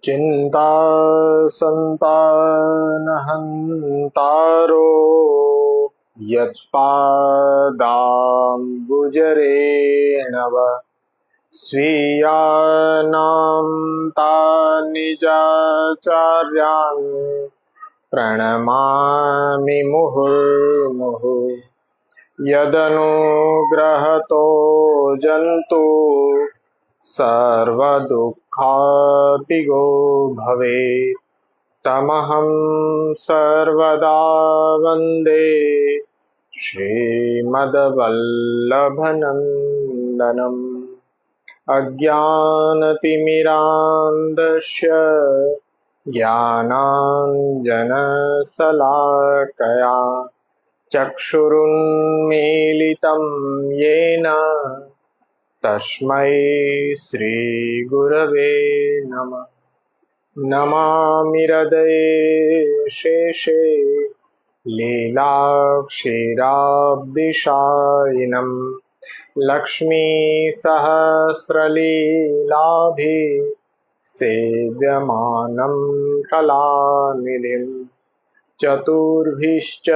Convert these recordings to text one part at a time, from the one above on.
चिंता संतानहंतारो यत्पादाम्बुजरेणव स्वीयानां तानिजाचार्यान् प्रणमामि मुहुर्मुहुः। यदनुग्रहतो जन्तु सर्वदुःखार्तिगो भवेत् तमहं सर्वदा वन्दे श्रीमद्वल्लभनन्दनम्। अज्ञानतिमिरान्धस्य ज्ञानाञ्जनशलाकया चक्षुरुन्मीलितं येन तस्मै श्रीगुरवे नमः। नमामि हृदये शेषे लीलाक्षीराब्धिशायिनं लक्ष्मीसहस्रलीलाभिः सेव्यमानं कलानिधिं चतुर्भिश्च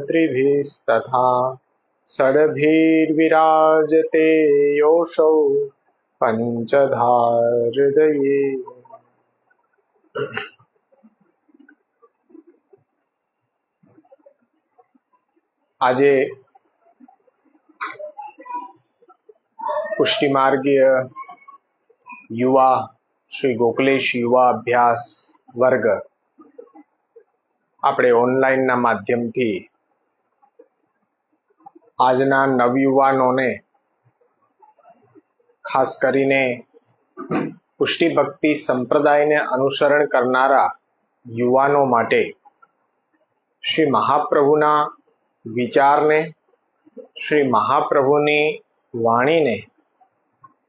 त्रिभिस्तथा षड्भिर्विराजते योऽसौ पंचधा हृदये। આજે પુષ્ટિમાર્ગીય યુવા શ્રી ગોકલેશ યુવા અભ્યાસ વર્ગ આપણે ઓનલાઈનના માધ્યમથી આજના નવયુવાનોને ખાસ કરીને પુષ્ટિ ભક્તિ સંપ્રદાયને અનુસરણ કરનારા યુવાનો માટે શ્રી મહાપ્રભુના વિચારને, શ્રી મહાપ્રભુની વાણીને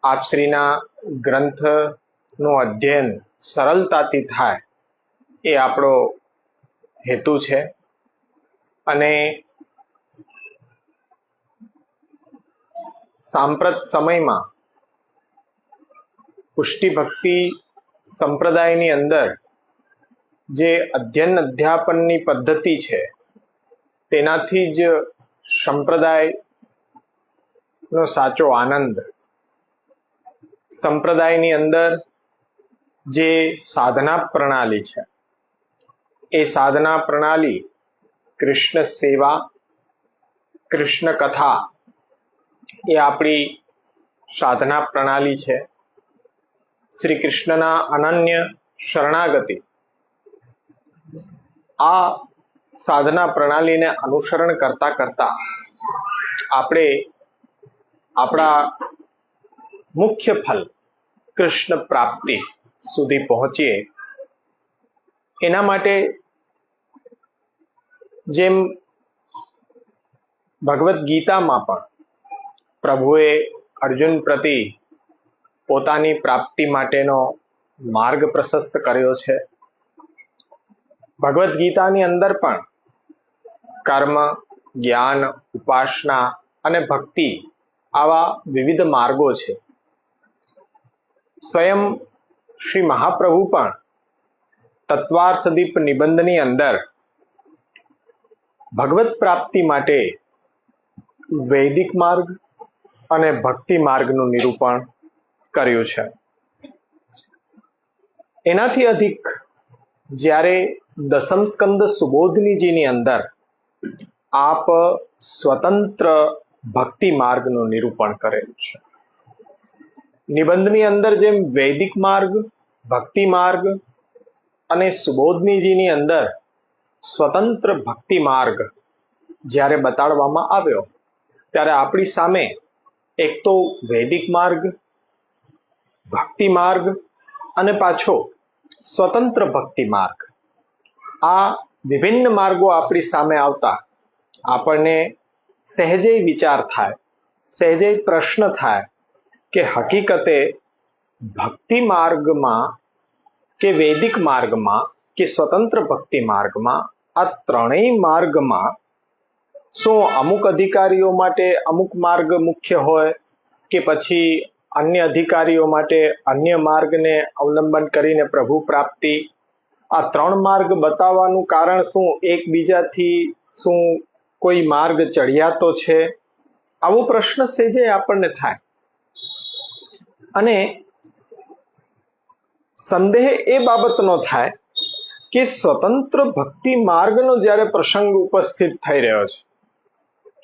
આપશ્રીના ગ્રંથનું અધ્યયન સરળતાથી થાય એ આપણો હેતુ છે. અને સાંપ્રત સમયમાં પુષ્ટિ ભક્તિ સંપ્રદાયની અંદર જે અધ્યયન અધ્યાપનની પદ્ધતિ છે તેનાથી જ સંપ્રદાયનો સાચો આનંદ, સંપ્રદાયની અંદર જે સાધના પ્રણાલી છે એ સાધના પ્રણાલી કૃષ્ણ સેવા, કૃષ્ણ કથા એ આપણી સાધના પ્રણાલી છે. શ્રી કૃષ્ણના અનન્ય શરણાગતિ આ સાધના પ્રણાલીને અનુસરણ કરતા કરતા આપણે આપણા મુખ્ય ફલ કૃષ્ણ પ્રાપ્તિ સુધી પહોંચીએ એના માટે જેમ ભગવદ્ ગીતામાં પણ પ્રભુએ અર્જુન પ્રતિ પોતાની પ્રાપ્તિ માટેનો માર્ગ પ્રશસ્ત કર્યો છે, ભગવદ્ ગીતાની અંદર પણ કર્મ, જ્ઞાન, ઉપાસના અને ભક્તિ આવા વિવિધ માર્ગો છે. સ્વયં શ્રી મહાપ્રભુ પણ તત્વાર્થદીપ નિબંધની અંદર ભગવત પ્રાપ્તિ માટે વૈદિક માર્ગ અને ભક્તિ માર્ગનું નિરૂપણ કર્યું છે. એનાથી અધિક જ્યારે દસમ સ્કંદ સુબોધનીજીની અંદર આપ સ્વતંત્ર ભક્તિ માર્ગનું નિરૂપણ કરેલું છે. નિબંધની અંદર જેમ વૈદિક માર્ગ, ભક્તિ માર્ગ અને સુબોધનીજીની અંદર સ્વતંત્ર ભક્તિ માર્ગ જ્યારે બતાડવામાં આવ્યો ત્યારે આપણી સામે એક તો વૈદિક માર્ગ, ભક્તિ માર્ગ અને પાછો સ્વતંત્ર ભક્તિ માર્ગ, આ વિભિન્ન માર્ગો આપણી સામે આવતા આપણને સહેજે વિચાર થાય, સહેજે પ્રશ્ન થાય કે હકીકતે ભક્તિ માર્ગમાં કે વૈદિક માર્ગમાં કે સ્વતંત્ર ભક્તિ માર્ગમાં આ ત્રણેય માર્ગમાં શું અમુક અધિકારીઓ માટે અમુક માર્ગ મુખ્ય હોય કે પછી अन्य अधिकारीओ माटे अन्य मार्गने अवलंबन करीने प्रभु प्राप्ति, आ 3 मार्ग बताववानुं कारण शुं? एकबीजाथी शुं कोई मार्ग चढ़ियातो छे? आवो प्रश्न सेजे आपणने थाय अने संदेह ए बाबतनो थाय के स्वतंत्र भक्ति मार्गनो ज्यारे प्रसंग उपस्थित थई रह्यो छे,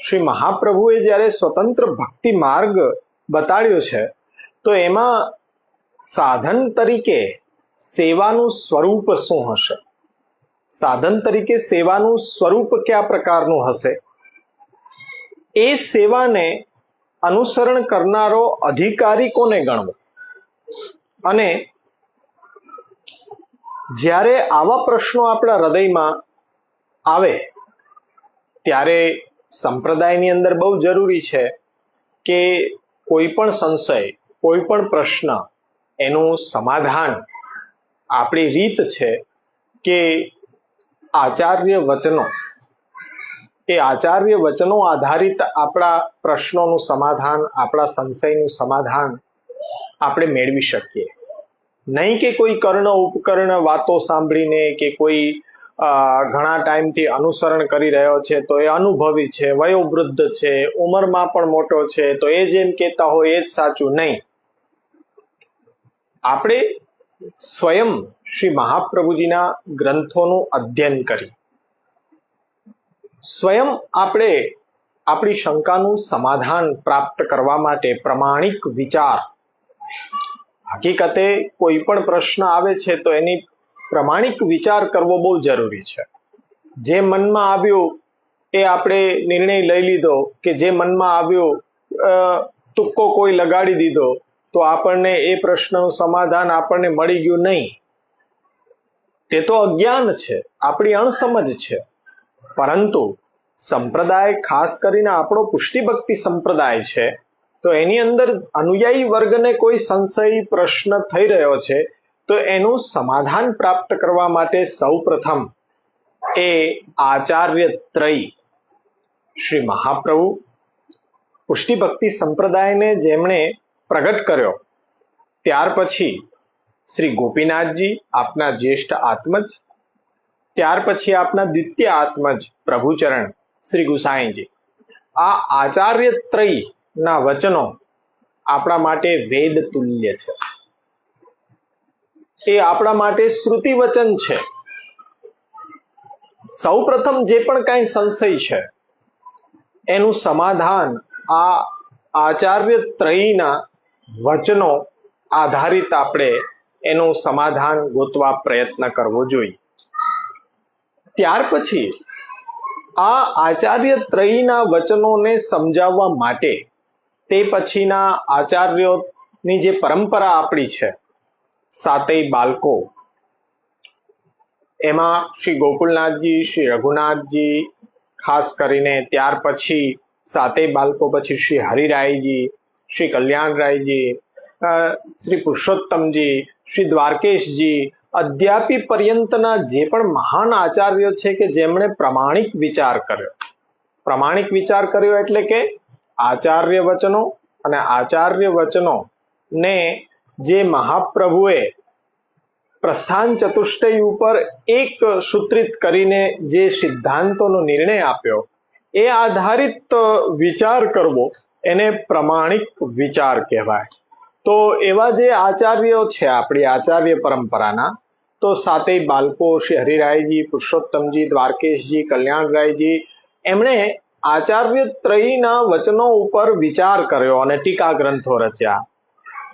श्री महाप्रभुए ज्यारे स्वतंत्र भक्ति मार्ग बताड्यो छे तो एमां साधन तरीके सेवानुं स्वरूप शुं हशे? साधन तरीके सेवानुं स्वरूप क्या प्रकारनुं हशे? ए सेवाने अनुसरण करनारो अधिकारी कोने गणवो? अने ज्यारे आवा प्रश्नो आपणा हृदयमां आवे त्यारे संप्रदायनी अंदर बहु जरूरी छे के कोई पण संशय, कोई पण प्रश्न एनुं समाधान आपणी रीत छे के आचार्य वचनो, ए आचार्य वचनो आधारित आपणा प्रश्नोनुं समाधान, आपणा संशयनुं समाधान आपणे मेळवी शकीए। नहीं के कोई कर्ण उपकर्ण वातो सांभळीने के कोई घणा टाइमथी अनुसरण करी रह्यो छे तो ए अनुभवी छे, वयोवृद्ध छे, उंमरमां पण मोटो छे तो ए जेम कहेता होय ए ज साचुं नहीं। आपणे स्वयं श्री महाप्रभुजीना ग्रंथोनुं अध्ययन करी स्वयं आपणे आपणी शंकानुं समाधान प्राप्त करवा माटे प्रमाणिक विचार, हकीकते कोई पण प्रश्न आवे छे तो एनी प्रमाणिक विचार करवो बहुत जरूरी छे। जे मनमा आव्युं ए आपणे निर्णय लई लीधो के जे मनमा आव्युं तुक्को कोई लगाड़ी दीधो तो आपणने ए प्रश्ननुं समाधान आपणने मळी गयुं नहीं, ते तो अज्ञान छे, आपणी अणसमज छे। परंतु संप्रदाय खास करीने आपणो पुष्टि भक्ति संप्रदाय छे तो एनी अंदर अनुयायी वर्गने कोई संशय प्रश्न थई रह्यो छे तो एनुं समाधान प्राप्त करवा माटे सौप्रथम ए आचार्य त्रयी श्री महाप्रभु पुष्टि भक्ति संप्रदाय ने जेमणे प्रगट कर्यो त्यार पछी श्री गोपीनाथजी आपना ज्येष्ठ आत्मज, त्यार पछी आपना द्वितीय आत्मज प्रभुचरण श्री गुसाईजी, आ आचार्य त्रयी ना वचनो आपणा माटे वेद तुल्य छे, ए आपणा माटे श्रुति वचन छे। सौप्रथम जे पण काई संशय छे एनुं समाधान आ आचार्य त्रयीना वचनो आधारित आपणे एनुं समाधान गोतवा प्रयत्न करवो जोईए। त्यार पछी आ आचार्य त्रयीना वचनोने समजाववा माटे ते पछीना आचार्योनी जे परंपरा आपणी छे सातेय बालको, एमां श्री गोकुलनाथजी, श्री रघुनाथजी खास करीने, त्यार पछी सातेय बालको पछी श्री हरिरायजी, श्री कल्याणरायजी, श्री पुरुषोत्तमजी, श्री द्वारकेशजी, अद्यापि पर्यंतना जे पण महान आचार्यो छे के जेमणे प्रामाणिक विचार कर्यो। प्रामाणिक विचार कर्यो एटले के आचार्य वचनो अने आचार्य वचनो ने जे महाप्रभुए प्रस्थान चतुष्टय उपर एक सूत्रित करीने जे सिद्धांतोनो निर्णय आप्यो ए आधारित विचार करवो एने प्रामाणिक विचार कहेवाय। तो एवा जे आचार्यो छे आपणी आचार्य परंपराना तो सातेय बालको, श्री हरिरायजी, पुरुषोत्तमजी, द्वारकेशजी, कल्याणरायजी एमणे आचार्य त्रयीना वचनो उपर विचार कर्यो अने टीका ग्रंथो रच्या।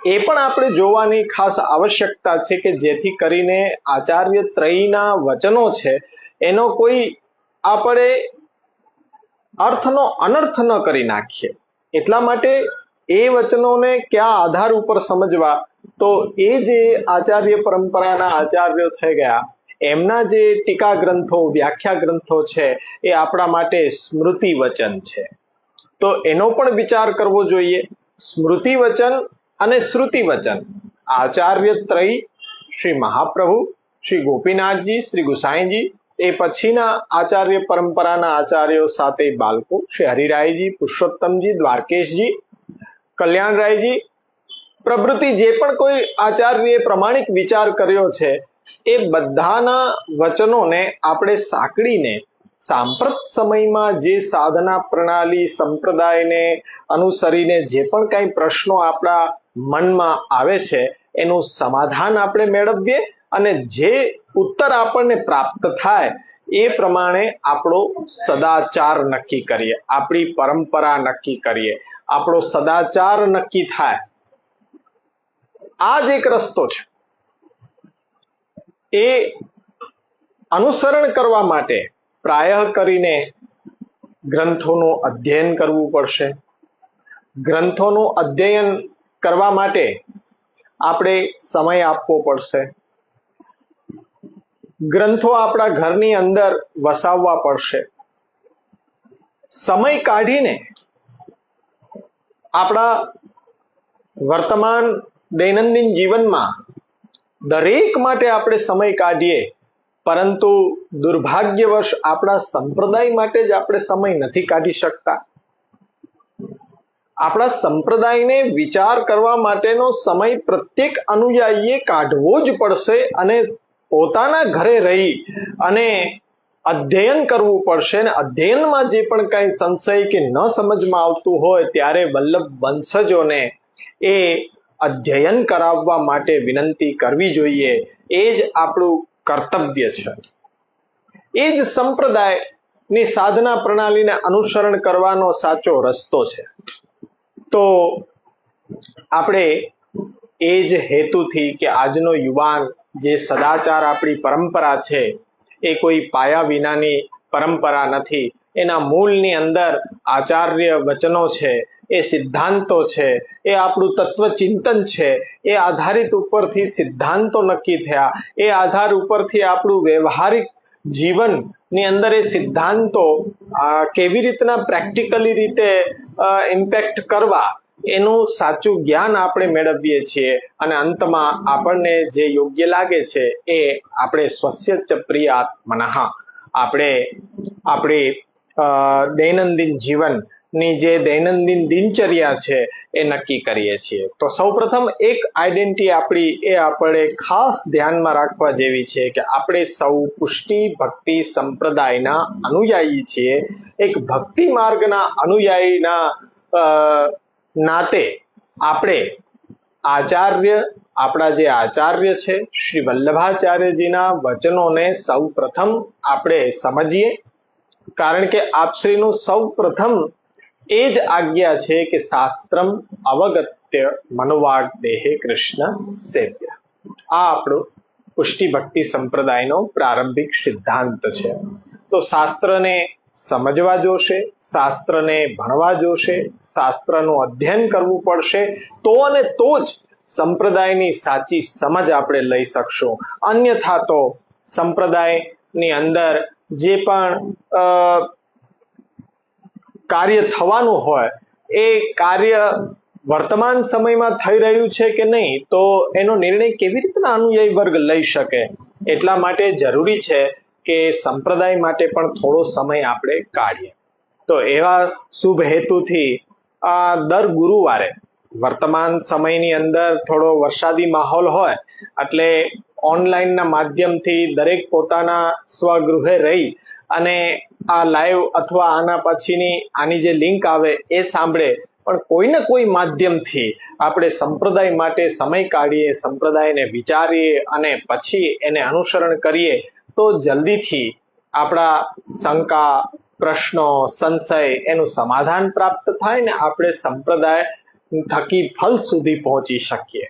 ए पण आपणे जोवानी खास आवश्यकता छे के जेथी करीने आचार्य त्रयीना वचनो छे एनो कोई आपणे अर्थनो अनर्थ न करी नाखीए, એટલા માટે એ વચનોને ક્યાં આધાર ઉપર સમજવા તો એ જે આચાર્ય પરંપરાના આચાર્યો થઈ ગયા એમના જે ટીકા ગ્રંથો, વ્યાખ્યા ગ્રંથો છે એ આપણા માટે સ્મૃતિ વચન છે, તો એનો પણ વિચાર કરવો જોઈએ। સ્મૃતિ વચન અને શ્રુતિ વચન આચાર્ય ત્રય શ્રી મહાપ્રભુ, શ્રી ગોપીનાથજી, શ્રી ગુસાઈજી, એ પછીના આચાર્ય પરંપરાના આચાર્યો સાતે બાલકો, શ્રી હરિરાયજી, પુરુષોત્તમજી, દ્વારકેશજી, કલ્યાણરાયજી પ્રવૃત્તિ જે પણ કોઈ આચાર્યએ પ્રમાણિક વિચાર કર્યો છે એ બધાના વચનોને આપણે સાંકળીને સાંપ્રત સમયમાં જે સાધના પ્રણાલી સંપ્રદાયને અનુસરીને જે પણ કઈ પ્રશ્નો આપણા મનમાં આવે છે એનું સમાધાન આપણે મેળવીએ અને જે ઉત્તર આપણને પ્રાપ્ત થાય એ પ્રમાણે આપણો સદાચાર નક્કી કરીએ, આપણી પરંપરા નક્કી કરીએ, આપણો સદાચાર નક્કી થાય. આ જ એક રસ્તો છે. એ અનુસરણ કરવા માટે પ્રાયઃ કરીને ગ્રંથોનું અધ્યયન કરવું પડશે. ગ્રંથોનું અધ્યયન કરવા માટે આપણે સમય આપવો પડશે. ગ્રંથો આપણા ઘરની અંદર વસાવવા પડશે. સમય કાઢીને આપણા વર્તમાન દૈનંદિન જીવનમાં દરેક માટે આપણે સમય કાઢીએ, પરંતુ દુર્ભાગ્યવશ આપણા સંપ્રદાય માટે જ આપણે સમય નથી કાઢી શકતા. આપણા સંપ્રદાયને વિચાર કરવા માટેનો સમય પ્રત્યેક અનુયાયીએ કાઢવો જ પડશે અને પોતાના ઘરે રહી અને અધ્યયન કરવું પડશે. અને અધ્યયનમાં જે પણ કઈ સંશય કે ન સમજમાં આવતું હોય ત્યારે વલ્લભ વંશજોને એ અધ્યયન કરાવવા માટે વિનંતી કરવી જોઈએ. એ જ આપણું કર્તવ્ય છે. એ જ સંપ્રદાયની સાધના પ્રણાલીને અનુસરણ કરવાનો સાચો રસ્તો છે. તો આપણે એ જ હેતુથી કે આજનો યુવાન જે સદાચાર આપણી પરંપરા છે એ કોઈ પાયા વિનાની પરંપરા નથી. એના મૂળની અંદર આચાર્ય વચનો છે, એ સિદ્ધાંતો છે, એ આપણું તત્વચિંતન છે. એ આધારિત ઉપરથી સિદ્ધાંતો નક્કી થયા. એ આધાર ઉપરથી આપણું વ્યવહારિક જીવનની અંદર એ સિદ્ધાંતો કેવી રીતના પ્રેક્ટિકલી રીતે ઇમ્પેક્ટ કરવા એનું સાચું જ્ઞાન આપણે મેળવીએ છીએ. અને અંતમાં આપણને જે યોગ્ય લાગે છે એ આપણે સ્વસ્ય ચ પ્રિયાત્મનઃ આપણે આપણી દૈનંદિન જીવનની જે દૈનંદિન દિનચર્યા છે એ નક્કી કરીએ છીએ. તો સૌપ્રથમ એક આઈડેન્ટિટી આપણી એ આપણે ખાસ ધ્યાનમાં રાખવા જેવી છે કે આપણે સૌ પુષ્ટિ ભક્તિ સંપ્રદાયના અનુયાયી છીએ. એક ભક્તિ માર્ગના અનુયાયીના નાતે આપણે આપણા જે આચાર્ય છે શ્રી વલ્લભાચાર્યજીના વચનોને સૌ પ્રથમ આપણે સમજીએ. કારણ કે આપશ્રીનું સૌ પ્રથમ એ જ આજ્ઞા છે કે શાસ્ત્રમ અવગત્ય મનોવાગ દેહે કૃષ્ણ સેવ્ય. આ આપણો પુષ્ટિ ભક્તિ સંપ્રદાયનો પ્રારંભિક સિદ્ધાંત છે. તો શાસ્ત્રને સમજવા જોશે, શાસ્ત્રને ભણવા જોશે, શાસ્ત્રનું અધ્યયન કરવું પડશે. તો અને તો જ સંપ્રદાયની સાચી સમજ આપણે લઈ શકશું. અન્યથા તો સંપ્રદાયની અંદર જે પણ કાર્ય થવાનું હોય એ કાર્ય વર્તમાન સમયમાં થઈ રહ્યું છે કે નહીં, તો એનો નિર્ણય કેવી રીતના અનુયાયી વર્ગ લઈ શકે. એટલા માટે જરૂરી છે કે સંપ્રદાય માટે પણ થોડો સમય આપણે કાઢીએ. તો એવા શુભ હેતુથી દર ગુરુવારે વર્તમાન સમયની અંદર થોડો વરસાદી માહોલ હોય એટલે ઓનલાઈનના માધ્યમથી દરેક પોતાના સ્વગૃહે રહી અને આ લાઈવ અથવા આના પછીની આની જે લિંક આવે એ સાંભળે, પણ કોઈ ને કોઈ માધ્યમથી આપણે સંપ્રદાય માટે સમય કાઢીએ, સંપ્રદાયને વિચારીએ અને પછી એને અનુસરણ કરીએ તો જલ્દીથી આપણા શંકા, પ્રશ્નો, સંશય એનું સમાધાન પ્રાપ્ત થાય ને આપણે સંપ્રદાય થકી ફલ સુધી પહોંચી શકીએ.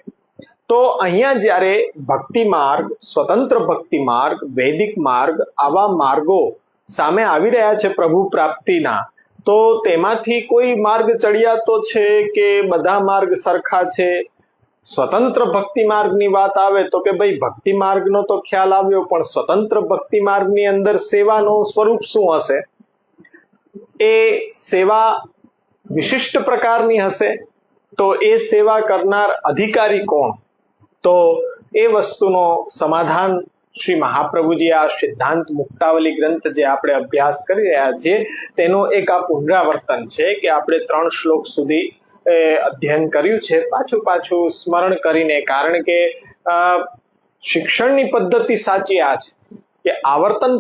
તો અહીંયા જ્યારે ભક્તિ માર્ગ, સ્વતંત્ર ભક્તિ માર્ગ, વૈદિક માર્ગ, આવા માર્ગો સામે આવી રહ્યા છે પ્રભુ પ્રાપ્તિના, તો તેમાંથી કોઈ માર્ગ ચડિયાતો છે કે બધા માર્ગ સરખા છે? સ્વતંત્ર ભક્તિ માર્ગની વાત આવે તો કે ભાઈ ભક્તિ માર્ગનો તો ખ્યાલ આવ્યો, પણ સ્વતંત્ર ભક્તિ માર્ગની અંદર સેવાનું સ્વરૂપ શું હશે? એ સેવા વિશિષ્ટ પ્રકારની હશે. તો એ સેવા કરનાર અધિકારી કોણ? તો એ વસ્તુનો સમાધાન શ્રી મહાપ્રભુજી આ સિદ્ધાંત મુક્તાવલી ગ્રંથ જે આપણે અભ્યાસ કરી રહ્યા છીએ તેનું એક આ પુનરાવર્તન છે કે આપણે 3 શ્લોક સુધી અધ્યયન કર્યું છે પાછું પાછું સ્મરણ કરીને, કારણ કે શિક્ષણની પદ્ધતિ સાચી આ છે કે આવર્તન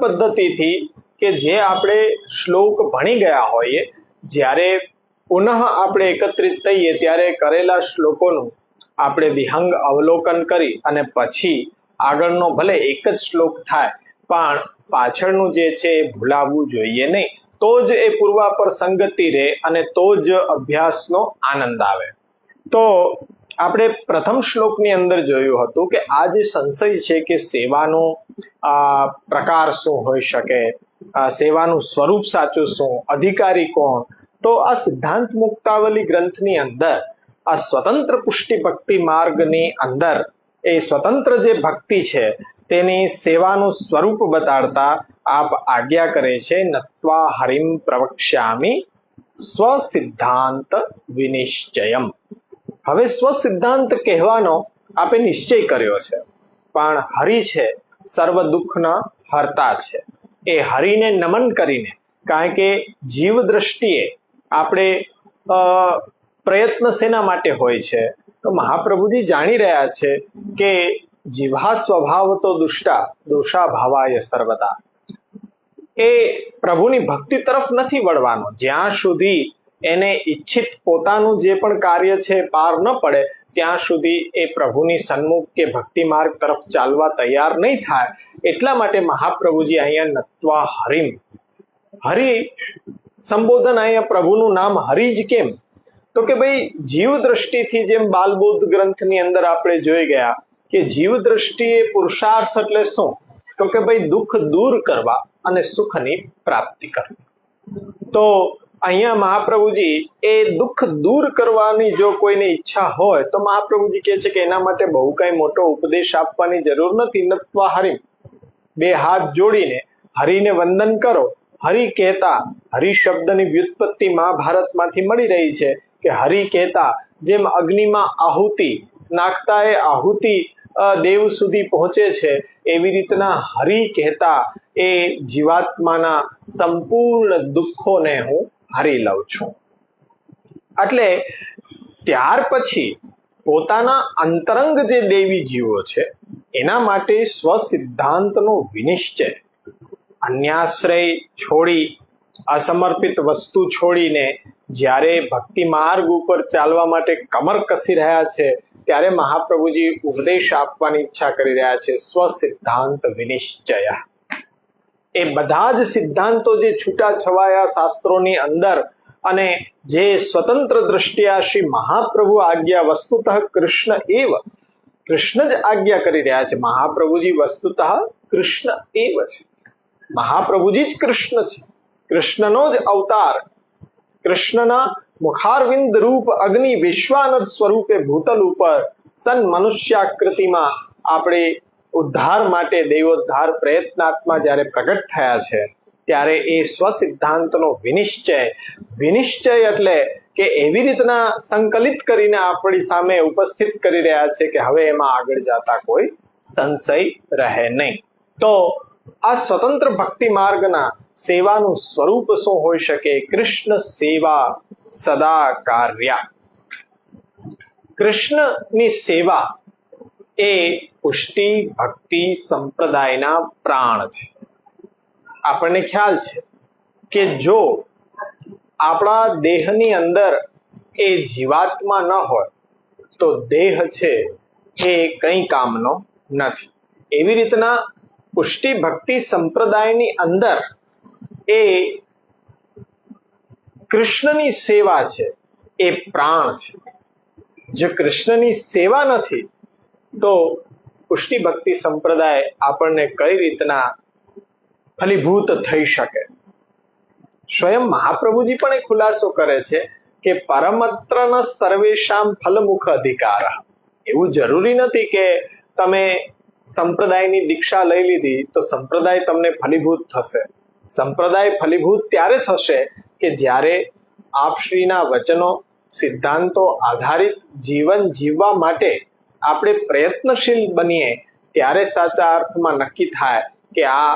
પદ્ધતિથી કે જે આપણે શ્લોક ભણી ગયા હોઈએ, જ્યારે પુનઃ આપણે એકત્રિત થઈએ ત્યારે કરેલા શ્લોકોનું આપણે વિહંગ અવલોકન કરી અને પછી આગળનો ભલે એક જ શ્લોક થાય પણ પાછળનું જે છે એ ભૂલાવવું જોઈએ નહીં. તો જ એ પૂર્વાપર સંગતિ રહે અને તો જ અભ્યાસનો આનંદ આવે. તો આપણે પ્રથમ શ્લોકની અંદર જોયું હતું કે આ જે સંશય છે કે સેવાનો પ્રકાર શું હોઈ શકે, સેવાનું સ્વરૂપ સાચું શું, અધિકારી કોણ, તો આ સિદ્ધાંત મુક્તાવલી ગ્રંથની અંદર આ સ્વતંત્ર પુષ્ટિ ભક્તિ માર્ગની અંદર એ સ્વતંત્ર જે ભક્તિ છે તેની સેવાનું સ્વરૂપ બતાડતા આપ આજ્ઞા કરે છે, નત્વા હરિમ પ્રવક્ષ્યામિ સ્વસિદ્ધાંત વિનિશ્ચયમ. હવે સ્વસિદ્ધાંત કહેવાનો આપે નિશ્ચય કર્યો છે, પણ હરિ છે સર્વ દુઃખના હર્તા છે. એ હરિને નમન કરીને, કારણ કે જીવ દ્રષ્ટિએ આપણે પ્રયત્ન શેના માટે હોય છે, તો મહાપ્રભુજી જાણી રહ્યા છે કે જીવા સ્વભાવ તો દુષ્ટા દોષા ભાવાય સર્વદા. એ પ્રભુની ભક્તિ તરફ નથી વળવાનો જ્યાં સુધી એને ઈચ્છિત પોતાનું જે પણ કાર્ય છે પાર ન પડે ત્યાં સુધી એ પ્રભુની સન્મુખ કે ભક્તિ માર્ગ તરફ ચાલવા તૈયાર નહીં થાય. એટલા માટે મહાપ્રભુજી અહીંયા નત્વા હરિમ, હરિ સંબોધન અહીંયા પ્રભુનું નામ હરિ જ કેમ, તો કે ભાઈ જીવ દ્રષ્ટિથી, જેમ બાલબોધ ગ્રંથની અંદર આપણે જોઈ ગયા કે જીવ દ્રષ્ટિએ પુરુષાર્થ એટલે શું, તો કે ભાઈ દુઃખ દૂર કરવા અને સુખની પ્રાપ્તિ કરવી. તો અહીંયા મહાપ્રભુજી એ દુઃખ દૂર કરવાની જો કોઈને ઈચ્છા હોય તો મહાપ્રભુજી કહે છે કે એના માટે બહુ કઈ મોટો ઉપદેશ આપવાની જરૂર નથી. નત્વા હરિમ, બે હાથ જોડીને હરિને વંદન કરો. હરિ કહેતા, હરિ શબ્દની વ્યુત્પત્તિ મહાભારતમાંથી મળી રહી છે કે હરિ કહેતા, જેમ અગ્નિમાં આહુતિ નાખતા એ આહુતિ દેવ સુધી પહોંચે છે, એવી રીતના હરિ કહેતા એ જીવાત્માના સંપૂર્ણ દુઃખોને હું હરી લઉં છું. એટલે ત્યાર પછી પોતાના અંતરંગ જે દેવી જીવો છે એના માટે સ્વસિદ્ધાંતનો વિનિશ્ચય, અન્યાશ્રય છોડી, અસમર્પિત વસ્તુ છોડીને જ્યારે ભક્તિ માર્ગ ઉપર ચાલવા માટે કમર કસી રહ્યા છે ત્યારે મહાપ્રભુજી ઉપદેશ આપવાની ઈચ્છા કરી રહ્યા છે, સ્વસિદ્ધાંત વિનિશ્ચય. એ બધા જ સિદ્ધાંતો જે છૂટા છવાયા શાસ્ત્રોની અંદર અને જે સ્વતંત્ર દ્રષ્ટિયા શ્રી મહાપ્રભુ આજ્ઞા વસ્તુતઃ કૃષ્ણ એવ, કૃષ્ણ જ આજ્ઞા કરી રહ્યા છે. મહાપ્રભુજી વસ્તુતઃ કૃષ્ણ એવ છે, મહાપ્રભુજી જ કૃષ્ણ છે, કૃષ્ણનો જ અવતાર, કૃષ્ણના મુખારવિંદ રૂપ અગ્નિ વિશ્વાનર સ્વરૂપે ભૂતલ ઉપર સન મનુષ્યાકૃતિમાં આપણે ઉદ્ધાર માટે દૈવોદ્ધાર પ્રયત્નાત્મા જ્યારે પ્રગટ થયા છે ત્યારે એ સ્વસિદ્ધાંતનો વિનિશ્ચય, વિનિશ્ચય એટલે કે એવી રીતના સંકલિત કરીને આપણી સામે ઉપસ્થિત કરી રહ્યા છે કે હવે એમાં આગળ જતા કોઈ સંશય રહે નહીં. તો આ સ્વતંત્ર ભક્તિ માર્ગના સેવાનું સ્વરૂપ શું હોઈ શકે? કૃષ્ણ સેવા સદા કાર્ય. કૃષ્ણની સેવા એ પુષ્ટિ ભક્તિ સંપ્રદાયના પ્રાણ છે. આપણને ખ્યાલ છે કે જો આપણા દેહની અંદર એ જીવાત્મા ન હોય તો દેહ છે એ કંઈ કામનો નથી. એવી રીતના પુષ્ટિ ભક્તિ સંપ્રદાયની અંદર એ કૃષ્ણની સેવા છે એ પ્રાણ છે. જો કૃષ્ણની સેવા નથી તો પુષ્ટિ ભક્તિ સંપ્રદાય આપણને કઈ રીતના ફલીભૂત થઈ શકે? સ્વયં મહાપ્રભુજી પણ એ ખુલાસો કરે છે કે પરમત્ર ન સર્વેશામ ફલમુખ અધિકાર. એવું જરૂરી નથી કે તમે સંપ્રદાયની દીક્ષા લઈ લીધી તો સંપ્રદાય તમને ફલીભૂત થશે. સંપ્રદાય ફલીભૂત ત્યારે થશે કે જ્યારે આપશ્રીના વચનો સિદ્ધાંતો આધારિત જીવન જીવવા માટે આપણે પ્રયત્નશીલ બનીએ ત્યારે સાચા અર્થમાં નક્કી થાય કે આ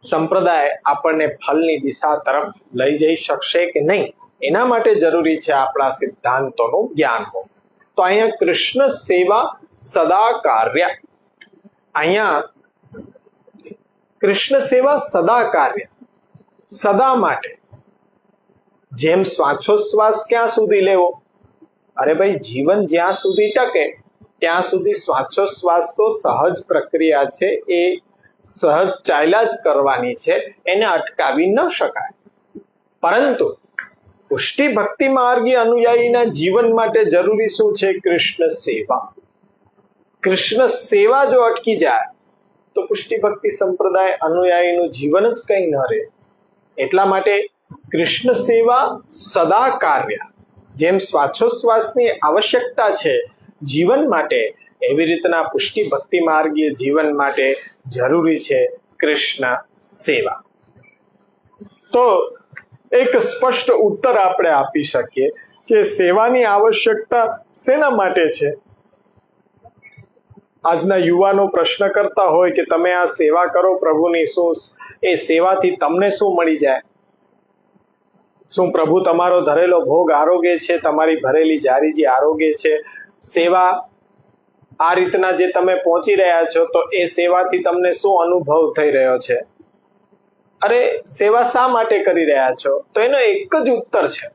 સંપ્રદાય આપણને ફલની દિશા તરફ લઈ જઈ શકશે કે નહીં, એના માટે જરૂરી છે આપણા સિદ્ધાંતોનું જ્ઞાન હોવું. તો અહીંયા કૃષ્ણ સેવા સદા કાર્ય, અહીંયા કૃષ્ણ સેવા સદા કાર્ય, સદા માટે. જેમ શ્વાસોશ્વાસ ક્યાં સુધી લેવો? અરે ભાઈ, જીવન જ્યાં સુધી ટકે ત્યાં સુધી શ્વાસોશ્વાસ તો સહજ પ્રક્રિયા છે, એ સહજ ચાલ્યા જ કરવાની છે, એને અટકાવી ન શકાય. પરંતુ પુષ્ટિ ભક્તિ માર્ગી અનુયાયીના જીવન માટે જરૂરી શું છે? કૃષ્ણ સેવા. કૃષ્ણ સેવા જો અટકી જાય તો પુષ્ટિ ભક્તિ સંપ્રદાય અનુયાયીનું જીવન જ કઈ ન રહે. એટલા માટે કૃષ્ણ સેવા સદા કાર્ય, જેમ શ્વાસોશ્વાસની આવશ્યકતા છે જીવન માટે, એવી રીતના પુષ્ટિ ભક્તિ માર્ગીય જીવન માટે જરૂરી છે કૃષ્ણ સેવા. તો એક સ્પષ્ટ ઉત્તર આપણે આપી શકીએ કે સેવાની આવશ્યકતા શેના માટે છે. આજના યુવાનો પ્રશ્ન કરતા હોય કે તમે આ સેવા કરો પ્રભુની, શું એ સેવાથી તમને શું મળી જાય? શું પ્રભુ તમારો ધરેલો ભોગ આરોગ્ય છે, તમારી ભરેલી જારી જે આરોગ્ય છે? સેવા આ રીતના જે તમે પહોંચી રહ્યા છો, તો એ સેવાથી તમને શું અનુભવ થઈ રહ્યો છે? અરે, સેવા શા માટે કરી રહ્યા છો? તો એનો એક જ ઉત્તર છે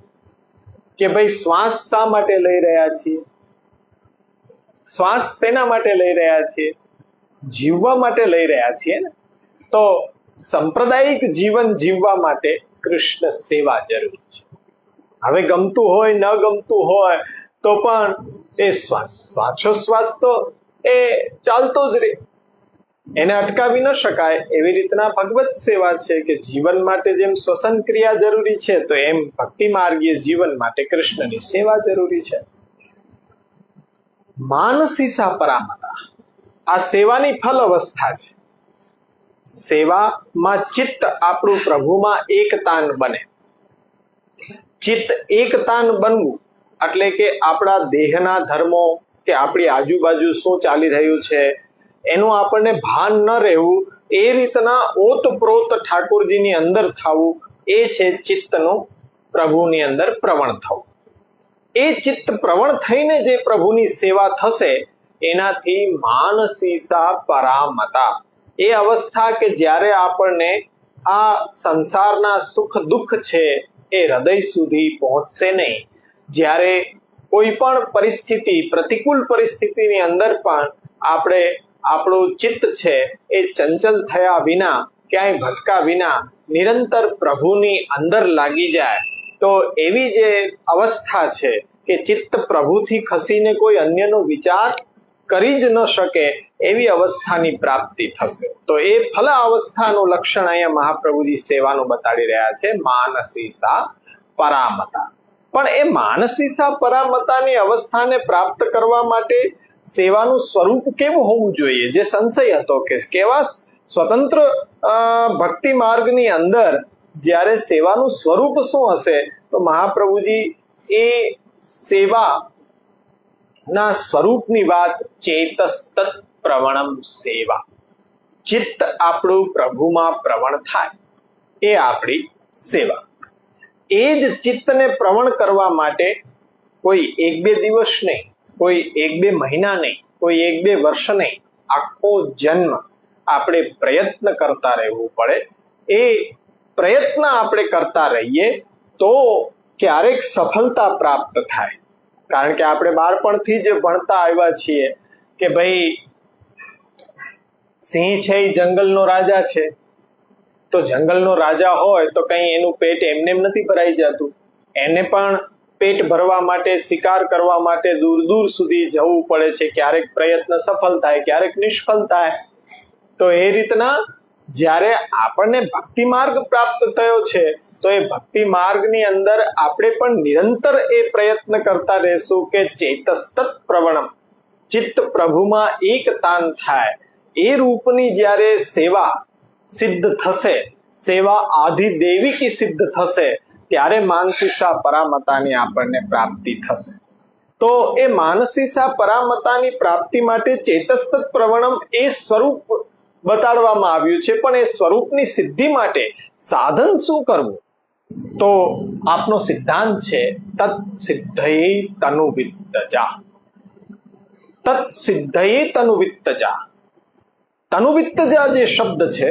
કે ભાઈ, શ્વાસ શા માટે લઈ રહ્યા છીએ? શ્વાસ શેના માટે લઈ રહ્યા છીએ? જીવવા માટે લઈ રહ્યા છીએ ને. તો સાંપ્રદાયિક જીવન જીવવા માટે કૃષ્ણ સેવા જરૂરી છે. હવે ગમતું હોય ન ગમતું હોય તો પણ એ શ્વાસોશ્વાસ તો એ ચાલતો જ રહે, એને અટકાવી ન શકાય. એવી રીતના ભગવત સેવા છે કે જીવન માટે જેમ શ્વસન ક્રિયા જરૂરી છે, તો એમ ભક્તિ માર્ગીય જીવન માટે કૃષ્ણની સેવા જરૂરી છે. માનસીસા પરામતા, આ સેવાની ફલ અવસ્થા છે. સેવામાં ચિત્ત આપણું પ્રભુમાં એકતાન બને. ચિત્ત એકતાન બનવું એટલે કે આપણા દેહના ધર્મો કે આપણી આજુબાજુ શું ચાલી રહ્યું છે એનું આપણને ભાન ન રહેવું, એ રીતના ઓતપ્રોત ઠાકોરજીની અંદર થવું, એ છે ચિત્તનું પ્રભુની અંદર પ્રવણ થવું. એ ચિત્ત પ્રવણ થઈને જે પ્રભુની સેવા થશે એનાથી માનસીસા પરામતા, એ અવસ્થા કે જ્યારે આપણને આ સંસારના સુખ દુઃખ છે એ હૃદય સુધી પહોંચશે નહીં. જ્યારે કોઈ પણ પરિસ્થિતિ, પ્રતિકૂળ પરિસ્થિતિની અંદર પણ આપણે આપણું ચિત્ત છે એ ચંચલ થયા વિના, ક્યાંય ભટકા વિના નિરંતર પ્રભુની અંદર લાગી જાય, તો એવી જે અવસ્થા છે કે ચિત્ત પ્રભુથી ખસીને કોઈ અન્યનો વિચાર કરી જ ન શકે, એવી અવસ્થાની પ્રાપ્તિ થશે. તો એ ફલ અવસ્થાનું લક્ષણ અહીંયા મહાપ્રભુજી સેવાનું બતાડી રહ્યા છે, માનસીસા પરામતા. પણ એ માનસીસા પરામતાની અવસ્થાને પ્રાપ્ત કરવા માટે સેવાનું સ્વરૂપ કેવું હોવું જોઈએ? જે સંશય હતો કે કેવા સ્વતંત્ર ભક્તિ માર્ગની અંદર જ્યારે સેવાનું સ્વરૂપ શું હશે, તો મહાપ્રભુજી એ સેવા ના સ્વરૂપની વાત, ચેતસ્તત પ્રવણમ સેવા, ચિત્ત આપણું પ્રભુમાં પ્રવણ થાય એ આપણી સેવા. એ જ ચિત્તને પ્રવણ કરવા માટે કોઈ 1-2 દિવસ નહીં, કોઈ 1-2 મહિના નહીં, કોઈ 1-2 વર્ષ નહીં, આખો જન્મ આપણે પ્રયત્ન કરતા રહેવું પડે. એ પ્રયત્ન આપણે કરતા રહીએ તો ક્યારેક સફળતા પ્રાપ્ત થાય. કારણ કે આપણે બાળપણથી જ ભણતા આવ્યા છીએ કે ભાઈ, સિંહ છે એ જંગલનો રાજા છે, તો જંગલનો રાજા હોય તો કઈ એનું પેટ એમને નથી ભરાઈ જતું. એને પણ પેટ ભરવા માટે, શિકાર કરવા માટે દૂર દૂર સુધી જવું પડે છે. ક્યારેક પ્રયત્ન સફળ થાય, ક્યારેક નિષ્ફળ થાય. તો એ રીતના જ્યારે આપણને ભક્તિ માર્ગ પ્રાપ્ત થયો છે, તો એ ભક્તિ માર્ગની અંદર આપણે પણ નિરંતર એ પ્રયત્ન કરતા રહેશું કે ચેતસ્તત પ્રવણમ, ચિત્ત પ્રભુમાં એકતાન થાય. એ રૂપની જ્યારે સેવા સિદ્ધ થશે, સેવા આધિદેવિકી સિદ્ધ થશે, ત્યારે માનસીસા પરામતાની આપણને પ્રાપ્તિ થશે. તો એ માનસીસા પરામતાની પ્રાપ્તિ માટે ચેતસ્તત પ્રવણમ એ સ્વરૂપ બતાડવામાં આવ્યું છે, પણ એ સ્વરૂપની સિદ્ધિ માટે સાધન શું કરવું? તો આપનો સિદ્ધાંત છે તત્ સિદ્ધયે તનુવિત્તજા. તત્ સિદ્ધયે તનુવિત્તજા. તનુવિત્તજા જે શબ્દ છે,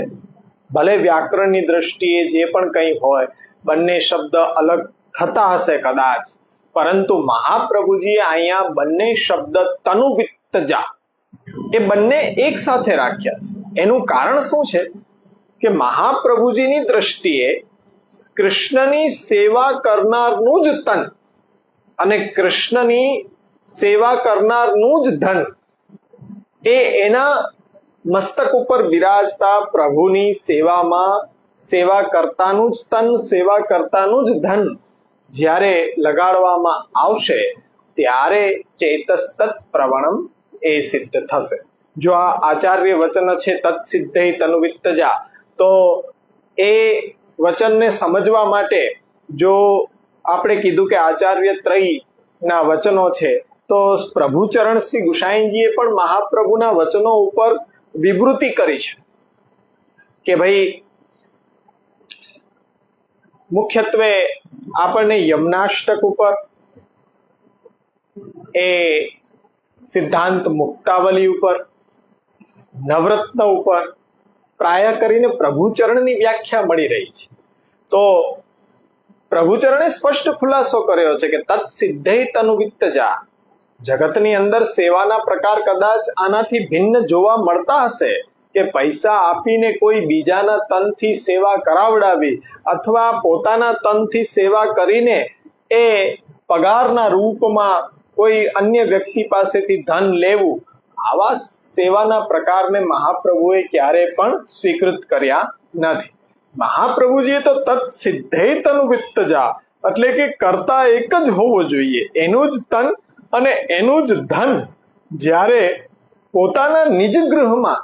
ભલે વ્યાકરણની દ્રષ્ટિએ જે પણ કંઈ હોય, બંને શબ્દ અલગ થતા હશે કદાચ, પરંતુ મહાપ્રભુજીએ અહીંયા બંને શબ્દ તનુવિત્તજા એ બંને એક સાથે રાખ્યા છે. એનું કારણ શું છે કે મહાપ્રભુજીની દ્રષ્ટિએ કૃષ્ણની સેવા કરનારનું જ તન અને કૃષ્ણની સેવા કરનારનું જ ધન એ એના મસ્તક ઉપર બિરાજતા પ્રભુની સેવામાં સેવા કરતાનું જ તન, સેવા કરતાનું જ ધન જ્યારે લગાડવામાં આવશે ત્યારે ચેતસ્તત પ્રવણમ એ સિદ્ધ થશે. જો આ આચાર્ય વચન છે તત્ સિદ્ધૈ તનુવિત્તજા, તો એ વચનને સમજવા માટે જો આપણે કીધું કે આચાર્ય ત્રયના વચનો છે, તો પ્રભુચરણ શ્રી ગુસાઈજીએ પણ મહાપ્રભુના વચનો ઉપર વિવૃતિ કરી છે કે ભાઈ મુખ્યત્વે આપણને યમનાષ્ટક ઉપર, એ સિદ્ધાંત મુક્તાવલી ઉપર, નવરત્ન ઉપર પ્રાય કરીને પ્રભુચરણની વ્યાખ્યા મળી રહી છે. તો પ્રભુચરણે સ્પષ્ટ ખુલાસો કર્યો છે કે તત્ સિદ્ધૈ તનુવિત્તજા. જગતની અંદર સેવાના પ્રકાર કદાચ આનાથી ભિન્ન જોવા મળતા હશે કે પૈસા આપીને કોઈ બીજાના તનથી સેવા કરાવડાવી અથવા પોતાના તનથી સેવા કરીને એ પગારના રૂપમાં કોઈ અન્ય વ્યક્તિ પાસેથી ધન લેવું, આવા સેવાના પ્રકારને મહાપ્રભુએ ક્યારે પણ સ્વીકૃત કર્યા નથી. મહાપ્રભુજીએ તો તત્ સિદ્ધૈ તનુવિત્તજા એટલે કે કરતા એક જ હોવો જોઈએ, એનું જ તન અને એનું જ ધન જ્યારે પોતાના નિજ ગૃહમાં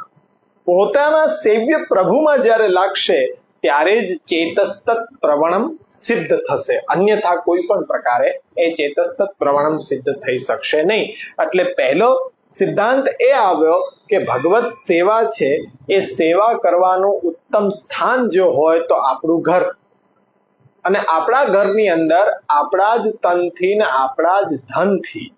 પોતાના સેવ્ય પ્રભુમાં જ્યારે લાગશે ત્યારે જ ચેતસ્તત પ્રવણમ સિદ્ધ થશે. અન્યથા કોઈ પણ પ્રકારે એ ચેતસ્તત પ્રવણમ સિદ્ધ થઈ શકશે નહીં. એટલે પહેલો સિદ્ધાંત એ આવ્યો કે ભગવત સેવા છે એ સેવા કરવાનું ઉત્તમ સ્થાન જો હોય તો આપણું ઘર, અને આપણા ઘરની અંદર આપણા જ તનથી ને આપણા જ ધનથી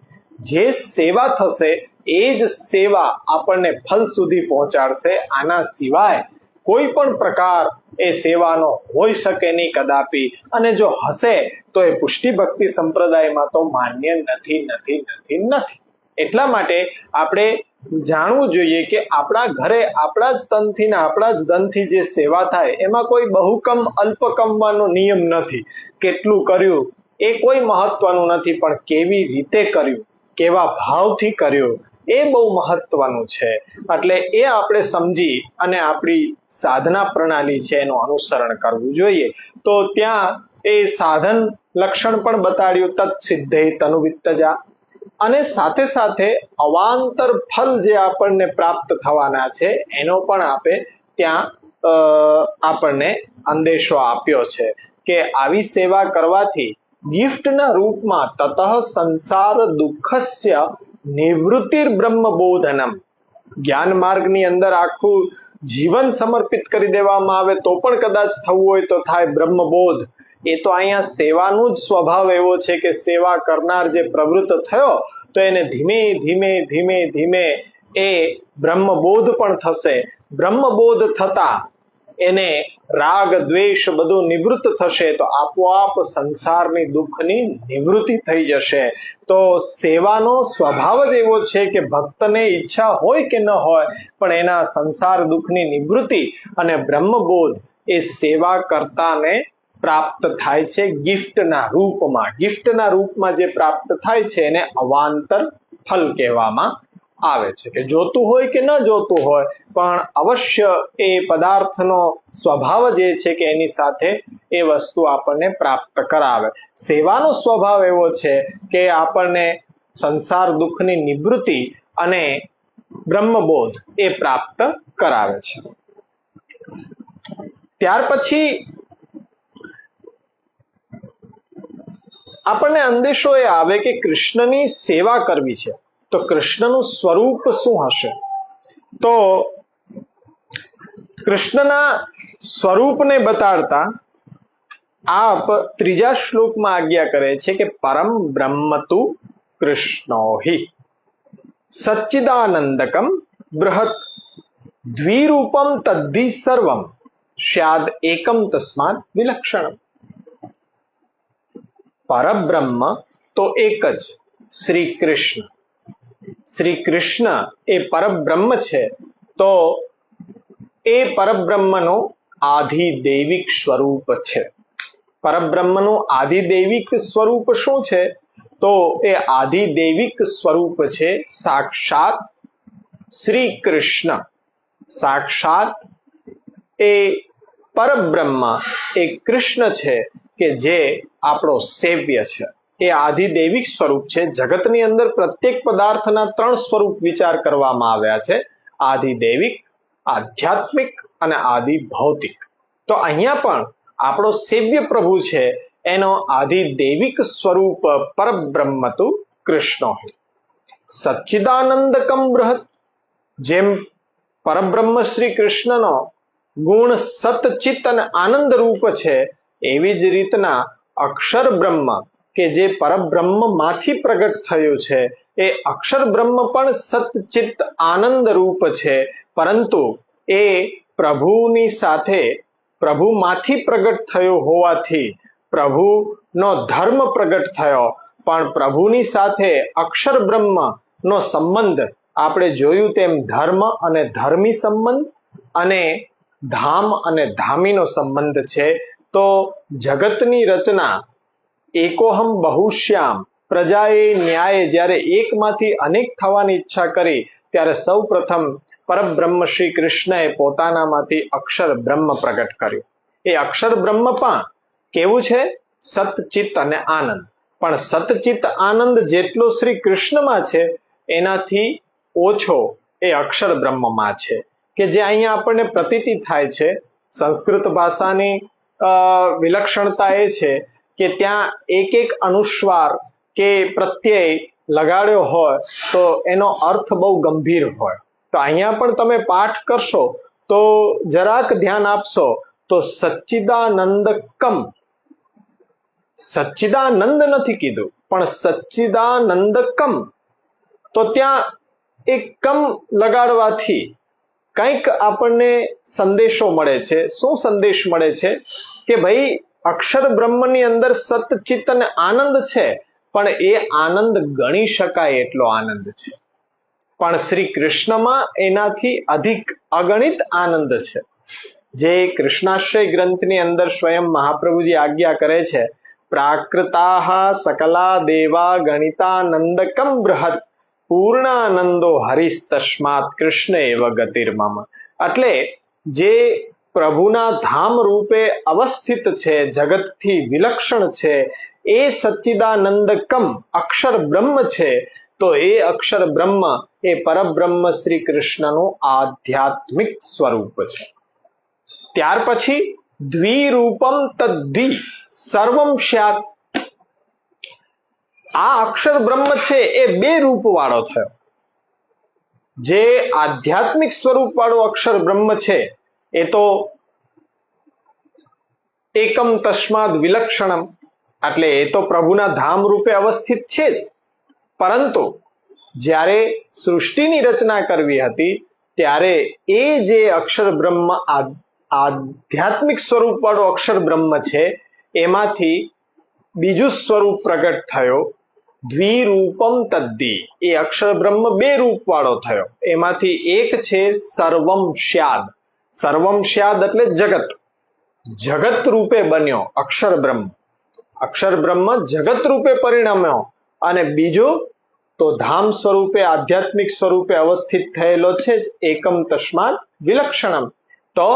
જે સેવા થશે એ જ સેવા આપણને ફલ સુધી પહોંચાડશે. આના સિવાય કોઈ પણ પ્રકાર એ સેવાનો હોઈ શકે નહીં કદાપી, અને જો હશે તો એ પુષ્ટિ ભક્તિ સંપ્રદાયમાં તો માન્ય નથી નથી નથી નથી. એટલા માટે આપણે જાણવું જોઈએ કે આપણા ઘરે આપણા જ તનથી ને આપણા જ ધનથી જે સેવા થાય એમાં કોઈ બહુકમ અલ્પકમવાનો નિયમ નથી. કેટલું કર્યું એ કોઈ મહત્વનું નથી, પણ કેવી રીતે કર્યું, કેવા ભાવથી કર્યું એ બહુ મહત્વનું છે. એટલે એ આપણે સમજી અને આપણી સાધના પ્રણાલી છે એનું અનુસરણ કરવું જોઈએ. તો ત્યાં એ સાધન લક્ષણ પણ બતાડ્યું તત્ સિદ્ધૈ તનુવિત્તજા, અને સાથે સાથે અવાંતર ફલ જે આપણને પ્રાપ્ત થવાના છે એનો પણ આપે ત્યાં આપણને અંદેશો આપ્યો છે કે આવી સેવા કરવાથી ગિફ્ટના રૂપમાં તતઃ સંસાર દુઃખસ્ય નિવૃત્તિર બ્રહ્મબોધનમ. જ્ઞાન માર્ગની અંદર આખું જીવન સમર્પિત કરી દેવામાં આવે તો પણ કદાચ થવું હોય તો થાય બ્રહ્મબોધ. એ તો અહીંયા સેવાનું જ સ્વભાવ એવો છે કે સેવા કરનાર જે પ્રવૃત્ત થયો તો એને ધીમે ધીમે ધીમે ધીમે એ બ્રહ્મબોધ પણ થશે. બ્રહ્મબોધ થતા એને રાગ દ્વેષ બધું નિવૃત્ત થશે તો આપોઆપ સંસારની દુઃખની નિવૃત્તિ થઈ જશે. તો સેવાનો સ્વભાવ જ એવો છે કે ભક્તને ઈચ્છા હોય કે ન હોય પણ એના સંસાર દુઃખની નિવૃત્તિ અને બ્રહ્મબોધ એ સેવા કરતાને પ્રાપ્ત થાય છે ગિફ્ટના રૂપમાં. ગિફ્ટના રૂપમાં જે પ્રાપ્ત થાય છે એને અવાંતર ફલ કહેવામાં આવે છે. કે જોતું હોય કે ન જોતું હોય પણ અવશ્ય એ પદાર્થનો સ્વભાવ જે છે કે એની સાથે એ વસ્તુ આપણને પ્રાપ્ત કરાવે. સેવાનો સ્વભાવ એવો છે કે આપણને સંસાર દુઃખની નિવૃત્તિ અને બ્રહ્મબોધ એ પ્રાપ્ત કરાવે છે. ત્યાર પછી આપણને અંદેશો એ આવે કે કૃષ્ણની સેવા કરવી છે તો કૃષ્ણનું સ્વરૂપ શું હશે? તો કૃષ્ણના સ્વરૂપને બતાડતા આપ ત્રીજા શ્લોકમાં આજ્ઞા કરે છે કે પરમ બ્રહ્મ તુ કૃષ્ણો હિ સચ્ચિદાનંદકમ બૃહત દ્વિરૂપમ તદ્ધિ સર્વમ સ્યાદ એકમ તસ્માત વિલક્ષણમ. પરબ્રહ્મ તો એક જ શ્રી કૃષ્ણ. શ્રી કૃષ્ણ એ પરબ્રહ્મ છે, તો એ પરબ્રહ્મનું આધિદૈવિક સ્વરૂપ છે. પરબ્રહ્મનું આધિદૈવિક સ્વરૂપ શું છે? તો એ આધિદૈવિક સ્વરૂપ છે સાક્ષાત શ્રી કૃષ્ણ. સાક્ષાત એ પરબ્રહ્મ એ કૃષ્ણ છે કે જે આપણો સેવ્ય છે. એ આધિદૈવિક સ્વરૂપ છે. જગતની અંદર પ્રત્યેક પદાર્થના ત્રણ સ્વરૂપ વિચાર કરવામાં આવ્યા છે: આધિદૈવિક, આધ્યાત્મિક અને આદિ ભૌતિક. તો અહીંયા પણ આપણો સેવ્ય પ્રભુ છે, એનો આધિદૈવિક સ્વરૂપ પરબ્રહ્મ તુ કૃષ્ણો. સચ્ચિદાનંદકમ બૃહત, જેમ પરબ્રહ્મ શ્રી કૃષ્ણનો ગુણ સતચિત અને આનંદ રૂપ છે, એવી જ રીતના અક્ષર બ્રહ્મ કે જે પરબ્રહ્મ માંથી પ્રગટ થયું છે, એ અક્ષર બ્રહ્મ પણ સતચિત આનંદ રૂપ છે. પરંતુ એ પ્રભુની સાથે પ્રભુમાંથી પ્રગટ થયો હોવાથી પ્રભુનો ધર્મ પ્રગટ થયો, પણ પ્રભુની સાથે અક્ષર બ્રહ્મનો સંબંધ આપણે જોયું તેમ ધર્મ અને ધર્મી સંબંધ અને ધામ અને ધામીનો સંબંધ છે. તો જગતની રચના એકોહમ બહુશ્યામ પ્રજાએ ન્યાય જ્યારે એકમાંથી અનેક થવાની ઈચ્છા કરી, ત્યારે સૌ પ્રથમ પરબ્રહ્મ શ્રી કૃષ્ણએ પોતાનામાંથી અક્ષર બ્રહ્મ પ્રગટ કર્યું. એ અક્ષર બ્રહ્મ પણ કેવું છે? સતચિત અને આનંદ. પણ સતચિત આનંદ જેટલો શ્રી કૃષ્ણમાં છે, એનાથી ઓછો એ અક્ષર બ્રહ્મમાં છે, કે જે અહીંયા આપણને પ્રતીતિ થાય છે. સંસ્કૃત ભાષાની વિલક્ષણતા એ છે કે ત્યાં એક એક અનુસ્વાર કે પ્રત્યય લગાડ્યો હોય તો એનો અર્થ બહુ ગંભીર હોય. તો અહીંયા પણ તમે પાઠ કરશો તો જરાક ધ્યાન આપશો તો સચ્ચિદાનંદકમ, સચ્ચિદાનંદ નથી કીધું, પણ સચ્ચિદાનંદકમ. તો ત્યાં એક કમ લગાડવાથી કંઈક આપણને સંદેશો મળે છે. શું સંદેશ મળે છે? કે ભાઈ અક્ષર બ્રહ્મની અંદર સતચિત અને આનંદ છે, પણ એ આનંદ ગણી શકાય એટલો આનંદ છે. પણ શ્રી કૃષ્ણમાં એનાથી અધિક અગણિત આનંદ છે. જે કૃષ્ણાશ્રય ગ્રંથની અંદર સ્વયં મહાપ્રભુજી આજ્ઞા કરે છે, પ્રાકૃતાઃ સકલા દેવા ગણિતાનંદકમ બૃહત પૂર્ણાનંદો હરિસ્તસ્માત કૃષ્ણ એવ ગતિર્મમ. એટલે જે પ્રભુના ધામ રૂપે અવસ્થિત છે, જગતથી વિલક્ષણ છે, એ સચ્ચિદાનંદકમ અક્ષર બ્રહ્મ છે. તો એ અક્ષર બ્રહ્મ એ પરબ્રહ્મ શ્રી કૃષ્ણનું આધ્યાત્મિક સ્વરૂપ છે. ત્યાર પછી દ્વિરૂપમ તદ્ધિ સર્વમ સ્યાત. આ અક્ષર બ્રહ્મ છે એ બે રૂપ વાળો થયો. જે આધ્યાત્મિક સ્વરૂપ વાળો અક્ષર બ્રહ્મ છે એ તો એકમ તસ્માદ વિલક્ષણમ, એટલે એ તો પ્રભુના ધામ રૂપે અવસ્થિત છે જ. પરંતુ જ્યારે સૃષ્ટિની રચના કરવી હતી ત્યારે એ જે અક્ષર બ્રહ્મ આધ્યાત્મિક સ્વરૂપ વાળો અક્ષર બ્રહ્મ છે, એમાંથી બીજું સ્વરૂપ પ્રગટ થયો દ્વિરૂપમ તદ્ધિ. એ અક્ષર બ્રહ્મ બે રૂપ વાળો થયો. એમાંથી એક છે સર્વમ સ્યાદ. સર્વમ સ્યાદ એટલે જગત, જગત રૂપે બન્યો અક્ષર બ્રહ્મ. અક્ષર બ્રહ્મ જગત રૂપે પરિણમ્યો. અને બીજો તો ધામ સ્વરૂપે આધ્યાત્મિક સ્વરૂપે અવસ્થિત થયેલો છે જ એકમ તસ્માદ વિલક્ષણમ. તો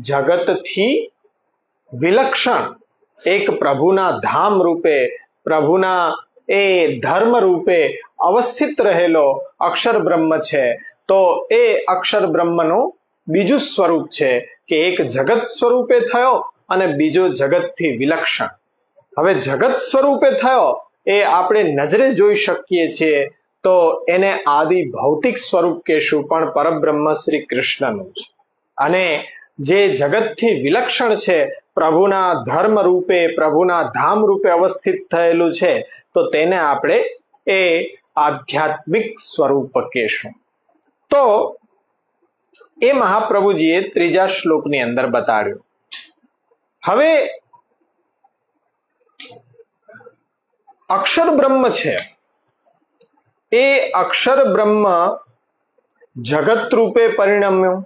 જગતથી વિલક્ષણ એક પ્રભુના ધામ રૂપે, પ્રભુના એ ધર્મ રૂપે અવસ્થિત રહેલો અક્ષર બ્રહ્મ છે. તો એ અક્ષર બ્રહ્મનું બીજું સ્વરૂપ છે કે એક જગત સ્વરૂપે થયો અને બીજો જગતથી વિલક્ષણ. હવે જગત સ્વરૂપે થયો એ આપણે નજરે જોઈ શકીએ છીએ, તો એને આદિ ભૌતિક સ્વરૂપ કહેશું, પણ પરબ્રહ્મ શ્રી કૃષ્ણનું છે. અને જે જગતથી વિલક્ષણ છે, પ્રભુના ધર્મ રૂપે, પ્રભુના ધામ રૂપે અવસ્થિત થયેલું છે, તો તેને આપણે એ આધ્યાત્મિક સ્વરૂપ કહેશું. તો એ મહાપ્રભુજીએ ત્રીજા શ્લોકની અંદર બતાડ્યું. હવે અક્ષર બ્રહ્મ છે, એ અક્ષર બ્રહ્મ જગત રૂપે પરિણમ્યું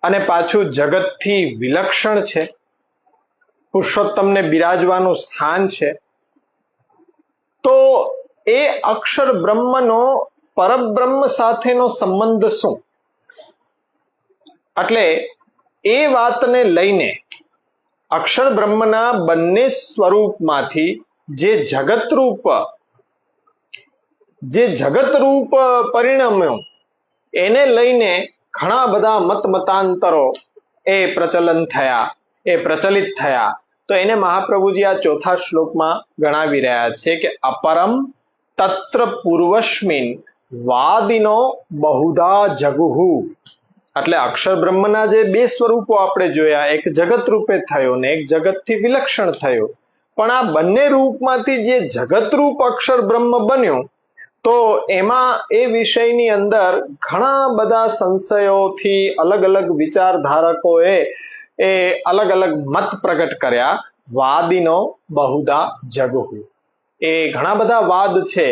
અને પાછું જગતથી વિલક્ષણ છે, પુરુષોત્તમને બિરાજવાનું સ્થાન છે. તો એ અક્ષર બ્રહ્મનો પરબ્રહ્મ સાથેનો સંબંધ શું? એટલે એ વાતને લઈને અક્ષર બ્રહ્મના બંને સ્વરૂપમાંથી જે જગતરૂપ પરિણમ્યું, એને લઈને ઘણા બધા મતાંતરો એ પ્રચલિત થયા. તો એને મહાપ્રભુજી આ ચોથા શ્લોકમાં ગણાવી રહ્યા છે કે અપરમ તત્ર પૂર્વસ્મિન વાદિનો બહુધા જગુહુ. એટલે અક્ષર બ્રહ્મના જે બે સ્વરૂપો આપણે જોયા, એક જગત રૂપે થયો ને એક જગતથી વિલક્ષણ થયો, પણ આ બંને રૂપમાંથી જે જગતરૂપ અક્ષર બ્રહ્મ બન્યું, તો એમાં એ વિષયની અંદર ઘણા બધા સંશયોથી અલગ અલગ વિચારધારકોએ એ અલગ અલગ મત પ્રગટ કર્યા. વાદિનો બહુધા જગુહુ, એ ઘણા બધા વાદ છે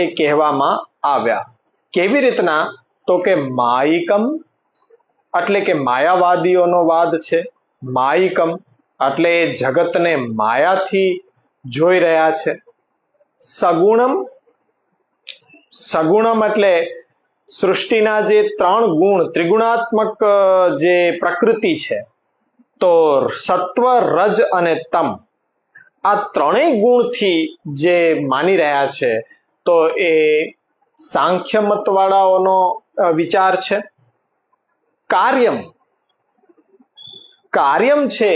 એ કહેવામાં આવ્યા. કેવી રીતના? તો કે માયિકમ એટલે કે માયાવાદીઓનો વાદ છે. માયિકમ એટલે જગતને માયાથી જોઈ રહ્યા છે. સગુણમ એટલે સૃષ્ટિના જે ત્રણ ગુણ, ત્રિગુણાત્મક જે પ્રકૃતિ છે, તો સત્વ, રજ અને તમ, આ ત્રણેય ગુણથી જે માની રહ્યા છે, તો એ સાંખ્ય મતવાળાઓનો વિચાર છે. કાર્યમ છે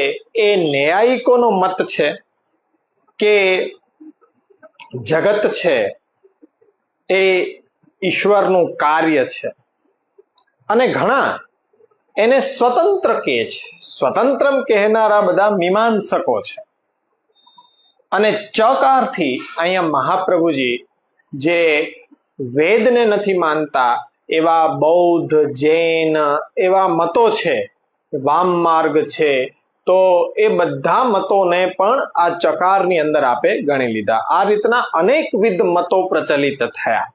એ ન્યાયિકોનો મત છે કે જગત છે એ ઈશ્વરનું કાર્ય છે. અને ઘણા એને સ્વતંત્ર કહે છે. સ્વતંત્રમ કહેનારા બધા મીમાંસકો છે. અને ચકારથી અહીંયા મહાપ્રભુજી જે વેદને નથી માનતા એવા બૌદ્ધ, જૈન એવા મતો છે, વામ માર્ગ છે, તો એ બધા મતોને પણ આ ચકારની અંદર આપે ગણી લીધા. આ રીતના અનેકવિધ મતો પ્રચલિત થયા.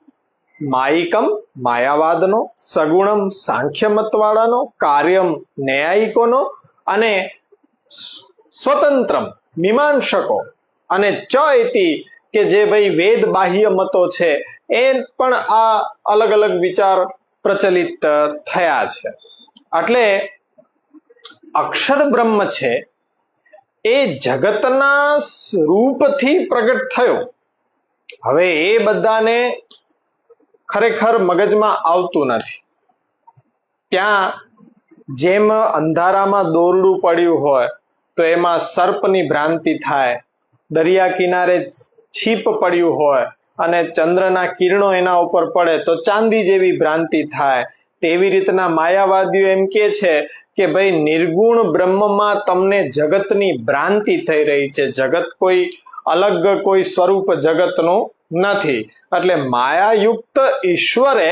માયિકમ માયાવાદનો, સગુણમ સાંખ્ય મતવાળાનો, કાર્યમ ન્યાયિકોનો અને સ્વતંત્રમ મીમાંસકો, અને ચ એતી કે જે ભાઈ વેદ બાહ્ય મતો છે, એ પણ આ અલગ અલગ વિચાર પ્રચલિત થયા છે. એટલે અક્ષર બ્રહ્મ છે એ જગતના સ્વરૂપથી પ્રગટ થયો. હવે એ બધાને ખરેખર મગજમાં આવતું નથી. ત્યાં જેમ અંધારામાં દોરડું પડ્યું હોય તો એમાં સર્પની ભ્રાંતિ થાય, દરિયા કિનારે છીપ પડ્યું હોય અને ચંદ્રના કિરણો એના ઉપર પડે તો ચાંદી જેવી ભ્રાંતિ થાય. તેવી રીતના માયાવાદીઓ એમ કે છે કે ભાઈ નિર્ગુણ બ્રહ્મમાં તમને જગતની ભ્રાંતિ થઈ રહી છે, જગત કોઈ અલગ કોઈ સ્વરૂપ જગતનું નથી. એટલે માયાયુક્ત ઈશ્વરે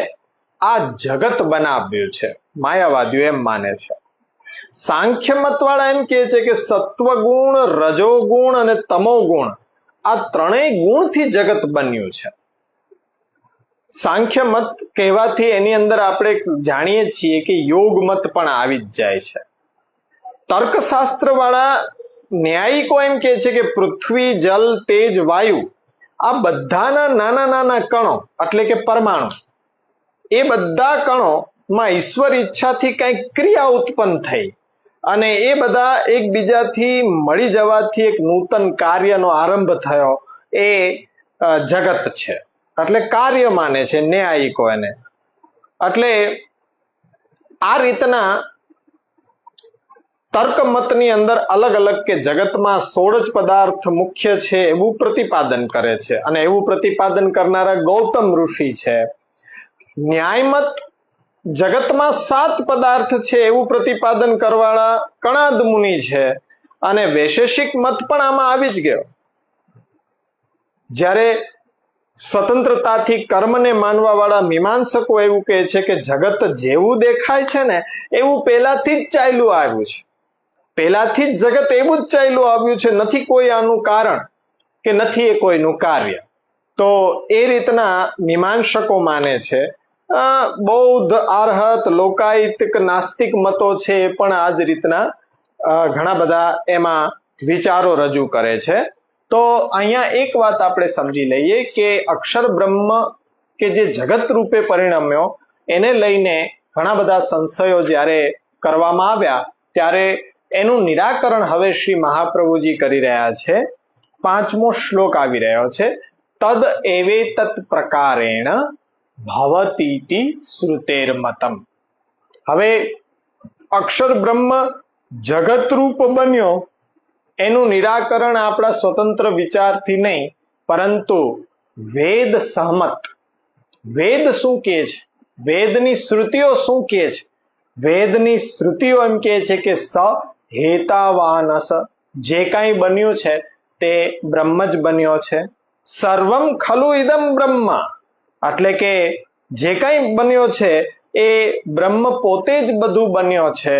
આ જગત બનાવ્યું છે, માયાવાદીઓ એમ માને છે. સાંખ્ય મતવાળા એમ કહે છે કે સત્વગુણ, રજોગુણ અને તમોગુણ, આ ત્રણેય ગુણથી જગત બન્યું છે. સાંખ્ય મત કહેવાથી એની અંદર આપણે જાણીએ છીએ કે યોગ મત પણ આવી જ જાય છે. તર્કશાસ્ત્ર વાળા ન્યાયિકો એમ કહે છે કે પૃથ્વી, જલ, તેજ, વાયુ, આ બધાના નાના નાના કણો એટલે કે પરમાણુ, એ બધા કણોમાં ઈશ્વર ઈચ્છાથી કંઈક ક્રિયા ઉત્પન્ન થઈ અને એ બધા એકબીજાથી મળી જવાથી એક નૂતન કાર્યનો આરંભ થયો, એ જગત છે. એટલે કાર્ય માને છે ન્યાયિકો એને. એટલે આ રીતના તર્ક મતની અંદર અલગ અલગ કે જગતમાં 16 જ પદાર્થ મુખ્ય છે એવું પ્રતિપાદન કરે છે. અને એવું પ્રતિપાદન કરનારા ગૌતમ ઋષિ છે. ન્યાયમત જગતમાં 7 પદાર્થ છે એવું પ્રતિપાદન કરવાળા કણાદ મુનિ છે અને વૈશેષિક મત પણ આમાં આવી જ ગયો. જ્યારે સ્વતંત્રતાથી કર્મને માનવા વાળા મીમાંસકો એવું કહે છે કે જગત જેવું દેખાય છે ને એવું પહેલાથી જ ચાલ્યું આવ્યું છે, પહેલાથી જ જગત એવું જ ચાલ્યું આવ્યું છે, નથી કોઈ આનું કારણ કે નથી એ કોઈનું કાર્ય. તો એ રીતના મીમાંસકો માને છે. બૌદ્ધ, આર્હત, લોકાયતિક, નાસ્તિક મતો છે એ પણ આ જ રીતના ઘણા બધા એમાં વિચારો રજૂ કરે છે. તો અહીંયા એક વાત આપણે સમજી લઈએ કે અક્ષર બ્રહ્મ કે જે જગત રૂપે પરિણમ્યો એને લઈને ઘણા બધા સંશયો જ્યારે કરવામાં આવ્યા ત્યારે એનું નિરાકરણ હવે શ્રી મહાપ્રભુજી કરી રહ્યા છે. 5મો શ્લોક આવી રહ્યો છે. તદ એવેતત પ્રકારેણ ભવતીતિ શ્રુતેર્મતમ. હવે અક્ષર બ્રહ્મ જગત રૂપ બન્યો એનું નિરાકરણ આપણા સ્વતંત્ર વિચારથી નહીં, પરંતુ વેદ સહમત. વેદ શું કહે છે, વેદની શ્રુતિઓ શું કહે છે? વેદની શ્રુતિઓ એમ કહે છે કે સ હેતાવાનસ, જે કાંઈ બન્યું છે તે બ્રહ્મ જ બન્યો છે. સર્વમ ખલુ ઇદમ બ્રહ્મ, એટલે કે જે કાંઈ બન્યો છે એ બ્રહ્મ પોતે જ બધું બન્યો છે.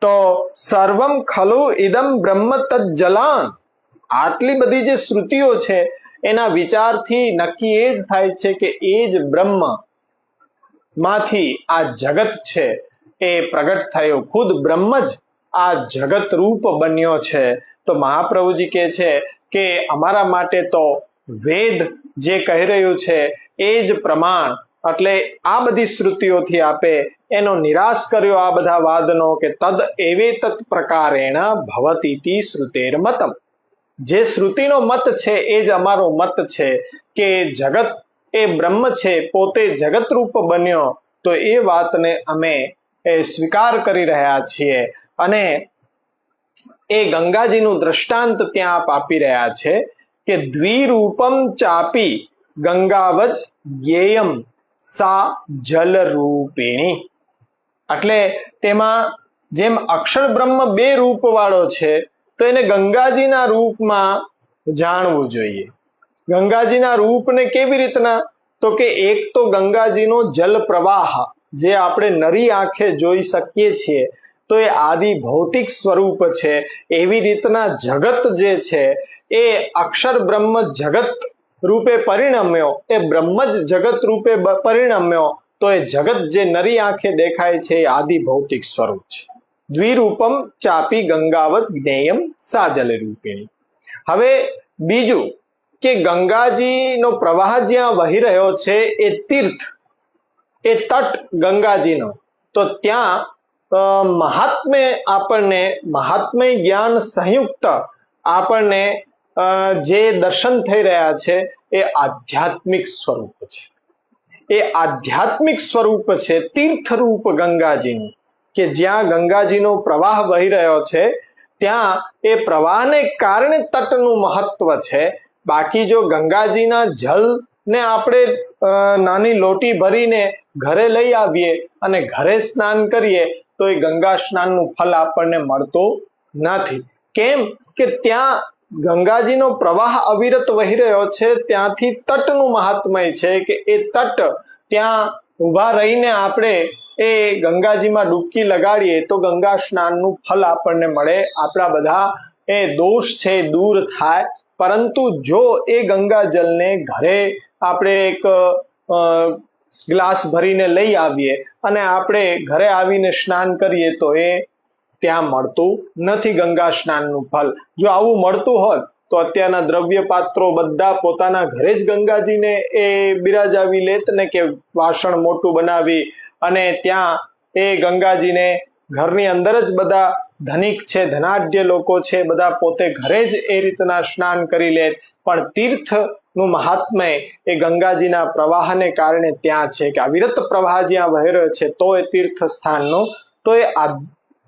તો સર્વમ ખલુ ઇદમ બ્રહ્મ તજ્જલાન, આટલી બધી જે શ્રુતિઓ છે એના વિચારથી નક્કી એ જ થાય છે કે એ જ બ્રહ્મ માંથી આ જગત છે એ પ્રગટ થયો, ખુદ બ્રહ્મ જ આ જગત રૂપ બન્યો છે. તો મહાપ્રભુજી કહે છે કે અમારા માટે તો વેદ જે કહી રહ્યું છે એ જ પ્રમાણ, એટલે આ બધી શ્રુતિઓથી આપે એનો નિરાશ કર્યો આ બધા વાદનો કે તદ એવેતત પ્રકારેણ ભવતીતિ શ્રુતેર્મતમ. જે શ્રુતિનો મત છે એ જ અમારો મત છે કે જગત એ બ્રહ્મ છે, પોતે જગત રૂપ બન્યો. તો એ વાતને અમે સ્વીકાર કરી રહ્યા છીએ. અને એ ગંગાજીનું દ્રષ્ટાંત ત્યાં આપ આપી રહ્યા છે કે દ્વિરૂપમ ચાપી ગંગાવજ જ્ઞેયમ સા જલરૂપિણી. એટલે તેમાં જેમ અક્ષર બ્રહ્મ 2 રૂપ વાળો છે તો એને ગંગાજીના રૂપમાં જાણવું જોઈએ. ગંગાજીના રૂપને કેવી રીતના? તો કે એક તો ગંગાજીનો જલ પ્રવાહ જે આપણે નરી આંખે જોઈ શકીએ છીએ તો એ આદિ ભૌતિક સ્વરૂપ છે. એવી રીતના જગત જે છે એ અક્ષર બ્રહ્મ જગત રૂપે પરિણમ્યો, એ બ્રહ્મ જ જગત રૂપે પરિણમ્યો. તો એ જગત જે નરી આંખે દેખાય છે એ આદિ ભૌતિક સ્વરૂપ છે. દ્વિરૂપમ ચાપી ગંગાવત જ્ઞેયમ સા જલરૂપિણી. હવે બીજું કે ગંગાજીનો પ્રવાહ જ્યાં વહી રહ્યો છે એ તીર્થ, એ તટ ગંગાજીનો, તો ત્યાં મહાત્મ્ય આપણને, મહાત્મ્ય જ્ઞાન સંયુક્ત આપણને જે દર્શન થઈ રહ્યા છે એ આધ્યાત્મિક સ્વરૂપ છે. એ આધ્યાત્મિક સ્વરૂપ છે તીર્થરૂપ ગંગાજીનું, કે જ્યાં ગંગાજીનો પ્રવાહ વહી રહ્યો છે ત્યાં એ પ્રવાહને કારણે તટનું મહત્વ છે. બાકી જો ગંગાજીના જલને આપણે નાની લોટી ભરીને ઘરે લઈ આવીએ અને ઘરે સ્નાન કરીએ તો એ ગંગા સ્નાનનું ફળ આપણને મળતું નથી. કેમ કે ત્યાં ગંગાજીનો પ્રવાહ અવિરત વહી રહ્યો છે, ત્યાંથી તટનું મહાત્મય છે કે એ તટ ત્યાં ઊભા રહીને આપણે એ ગંગાજીમાં ડૂબકી લગાડીએ તો ગંગા સ્નાનનું ફળ આપણને મળે, આપણા બધા એ દોષ છે દૂર થાય. પરંતુ જો એ ગંગાજલને ઘરે આપણે એક ગ્લાસ ભરીને લઈ આવીએ અને આપણે ઘરે આવીને સ્નાન કરીએ તો એ ત્યાં મળતું નથી ગંગા સ્નાનનું ફળ. જો આવું મળતું હોત તો અત્યારના દ્રવ્ય પાત્રો બધા પોતાના ઘરે જ ગંગાજીને એ બિરાજાવી લેત ને, કે વાસણ મોટું બનાવી અને ત્યાં એ ગંગાજીને ઘરની અંદર જ બધા ધનિક છે, ધનાઢ્ય લોકો છે, બધા પોતે ઘરે જ એ રીતના સ્નાન કરી લે. પણ તીર્થનું મહાત્મ્ય એ ગંગાજીના પ્રવાહને કારણે ત્યાં છે કે અવિરત પ્રવાહ જ્યાં વહી રહ્યો છે તો એ તીર્થ સ્થાનનું, તો એ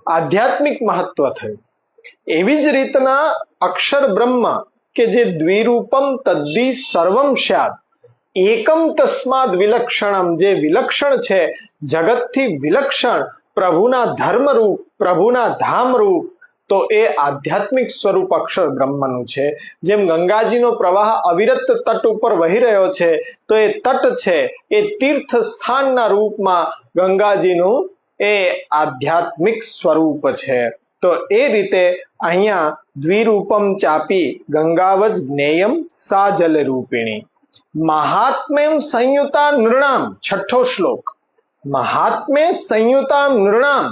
આધ્યાત્મિક મહત્વ થયું. એવી જ રીતના અક્ષર બ્રહ્મ કે જે દ્વિરૂપમ તદ્વિ સર્વમ સ્યાદ એકમ તસ્માદ વિલક્ષણમ, જે વિલક્ષણ છે, જગતથી વિલક્ષણ પ્રભુના ધર્મ રૂપ, પ્રભુના ધામ રૂપ, તો એ આધ્યાત્મિક સ્વરૂપ અક્ષર બ્રહ્મનું છે. જેમ ગંગાજીનો પ્રવાહ અવિરત તટ ઉપર વહી રહ્યો છે, તો એ તટ છે એ તીર્થ સ્થાનના રૂપમાં ગંગાજીનું એ આધ્યાત્મિક સ્વરૂપ છે. તો એ રીતે અહીંયા દ્વિરૂપમ ચાપી ગંગાવજ જ્ઞેયમ સા જલ રૂપિણી. મહાત્મ્યમ સંયુતા નૃણામ, છઠ્ઠો શ્લોક. મહાત્મ્ય સંયુતા નૃણામ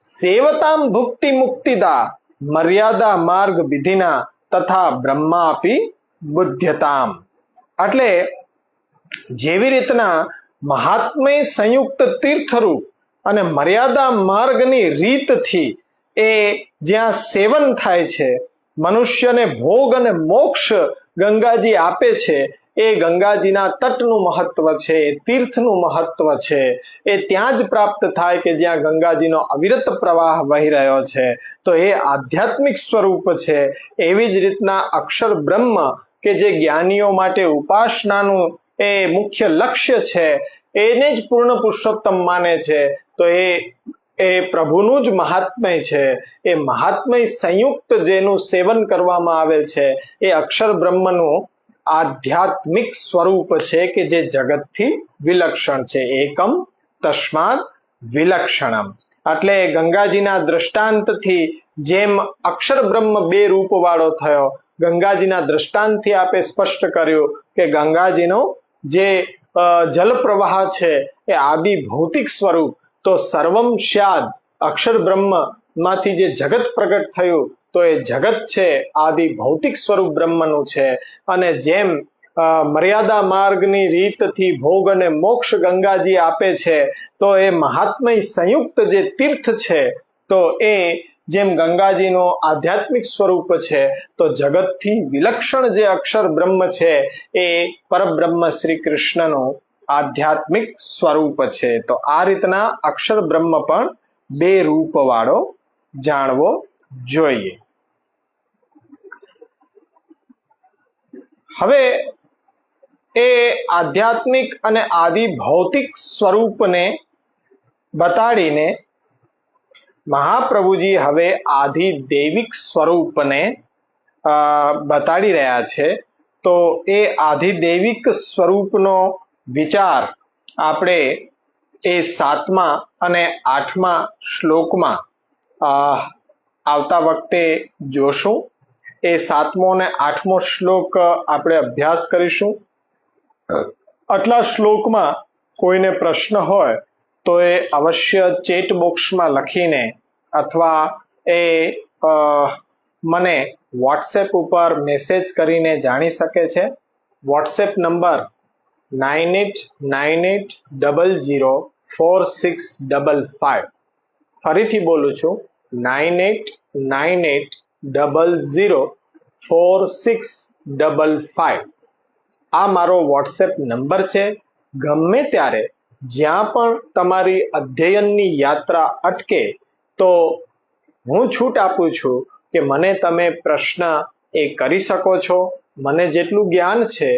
સેવતામ ભુક્તિ મુક્તિદા મર્યાદા માર્ગ વિધિના તથા બ્રહ્માપી બુદ્ધ્યતામ. એટલે જેવી રીતના મહાત્મ્ય સંયુક્ત તીર્થરૂપ અને મર્યાદા માર્ગની રીતથી એ જ્યાં સેવન થાય છે, મનુષ્યને ભોગ અને મોક્ષ ગંગાજી આપે છે, એ ગંગાજીના તટનું મહત્વ છે, તીર્થનું મહત્વ છે, એ ત્યાં જ પ્રાપ્ત થાય કે જ્યાં ગંગાજીનો અવિરત પ્રવાહ વહી રહ્યો છે. તો એ આધ્યાત્મિક સ્વરૂપ છે. એવી જ રીતના અક્ષર બ્રહ્મ કે જે જ્ઞાનીઓ માટે ઉપાસનાનું એ મુખ્ય લક્ષ્ય છે, એને જ પૂર્ણ પુરુષોત્તમ માને છે. તો એ પ્રભુનું જ મહાત્મય છે. એ મહાત્મય સંયુક્ત જેનું સેવન કરવામાં આવે છે, એ અક્ષર બ્રહ્મનું આધ્યાત્મિક સ્વરૂપ છે કે જે જગતથી વિલક્ષણ છે. એકમ તસ્માદ વિલક્ષણમ. એટલે ગંગાજીના દ્રષ્ટાંતથી જેમ અક્ષર બ્રહ્મ બે રૂપ વાળો થયો, ગંગાજીના દ્રષ્ટાંતથી આપે સ્પષ્ટ કર્યું કે ગંગાજીનો જે જલ પ્રવાહ છે એ આદિ ભૌતિક સ્વરૂપ, તો સર્વમ સ્યાદ અક્ષર બ્રહ્મ માંથી જે જગત પ્રગટ થયું, તો એ જગત છે આદિ ભૌતિક સ્વરૂપ બ્રહ્મનું છે. અને જેમ મર્યાદા માર્ગની રીતથી ભોગ અને મોક્ષ ગંગાજી આપે છે, તો એ મહાત્મય સંયુક્ત જે તીર્થ છે, તો એ જેમ ગંગાજીનું આધ્યાત્મિક સ્વરૂપ છે, તો જગતથી વિલક્ષણ જે અક્ષર બ્રહ્મ છે એ પરબ્રહ્મ શ્રી કૃષ્ણનું આધ્યાત્મિક સ્વરૂપ છે. તો આ રીતના અક્ષર બ્રહ્મ પણ બે રૂપ વાળો જાણવો જોઈએ. હવે એ આધ્યાત્મિક અને આદિ ભૌતિક સ્વરૂપને બતાડીને મહાપ્રભુજી હવે આદિ દૈવિક સ્વરૂપને બતાડી રહ્યા છે. તો એ આદિ દૈવિક સ્વરૂપનો વિચાર આપણે એ 7મા અને 8મા શ્લોકમાં આવતા વખતે જોશું. એ 7મો અને 8મો શ્લોક આપણે અભ્યાસ કરીશું. આટલા શ્લોકમાં કોઈને પ્રશ્ન હોય તો એ અવશ્ય ચેટ બોક્સમાં લખીને અથવા એ મને વોટ્સએપ ઉપર મેસેજ કરીને જાણી શકે છે. WhatsApp number 9898004655. ફરીથી બોલું છું, 9898004655. આ મારો વોટ્સએપ નંબર છે. ગમે ત્યારે જ્યાં પણ તમારી અધ્યયનની યાત્રા અટકે તો હું છૂટ આપું છું કે મને તમે પ્રશ્ન એ કરી શકો છો. મને જેટલું જ્ઞાન છે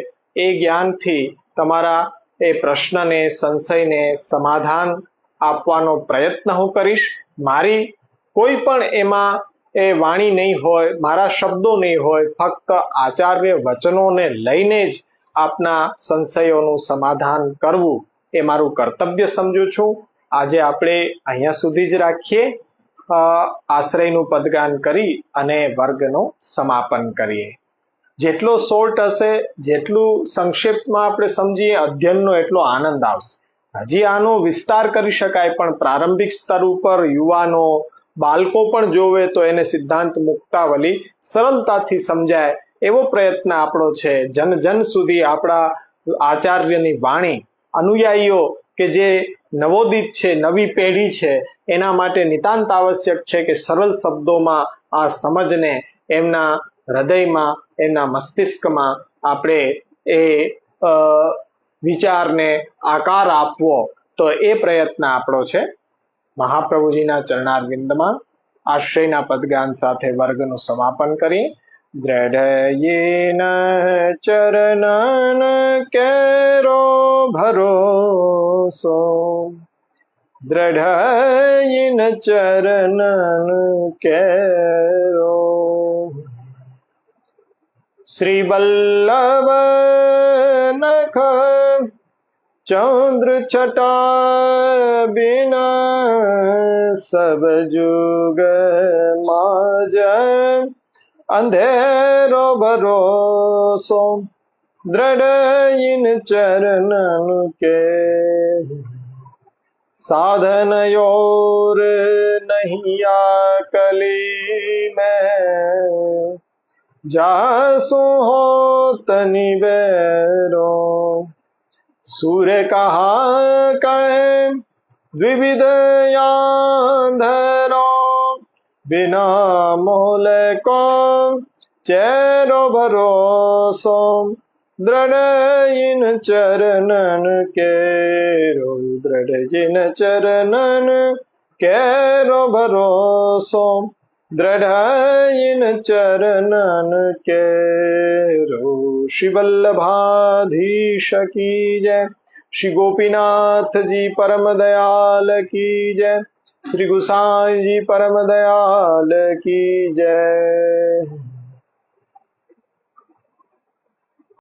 એ જ્ઞાનથી તમારા એ પ્રશ્નને, સંશયને સમાધાન આપવાનો પ્રયત્ન હું કરીશ. મારી કોઈ પણ એમાં એ વાણી નહીં હોય, મારા શબ્દો નહીં હોય, ફક્ત આચાર્ય વચનોને લઈને જ આપના સંશયોનું સમાધાન કરવું એ મારું કર્તવ્ય સમજું છું. આજે આપણે અહીંયા સુધી જ રાખીએ. આશ્રયનું પદગાન કરી અને વર્ગનું સમાપન કરીએ. જેટલો શોર્ટ હશે, જેટલું સંક્ષિપ્તમાં આપણે સમજીએ અધ્યયનનો, એટલો આનંદ આવશે. હજી આનો વિસ્તાર કરી શકાય, પણ પ્રારંભિક સ્તર ઉપર યુવાનો, બાળકો પણ જોવે તો એને સિદ્ધાંત મુક્તાવલી સરળતાથી સમજાય એવો પ્રયત્ન આપણો છે. જન જન સુધી આપણા આચાર્યની વાણી અનુયાયીઓ કે જે નવોદિત છે, નવી પેઢી છે, એના માટે નિતાંત આવશ્યક છે કે સરળ શબ્દોમાં આ સમજને એમના હૃદયમાં, એમના મસ્તિષ્કમાં આપણે એ વિચારને આકાર આપવો. તો એ પ્રયત્ન આપણો છે. મહાપ્રભુજીના ચરણારવિંદમાં આશ્રયના પદગાન સાથે વર્ગનું સમાપન કરીએ. દ્રઢયેન ચરણન કેરો ભરોસો दृढ़ इन चरणन केरो। श्री वल्लभ नख चंद्र छटा बिना सब जुग माज अंधेरो भरोसो दृढ़ इन चरणन के। साधन योर नहीं आकली में जासु हो तनि बैरो। सूर्य कहा कहे द्विविध अंधेरो बिना मोल को चेरो भरोसो दृढ़ इन चरणन केरो। दृढ़ इन चरणन केरो भरोसो दृढ़ इन चरणन केरो। श्री वल्लभाधीश की जय। श्री गोपीनाथ जी परम दयाल की जय। श्री गुसाई जी परम दयाल की जय।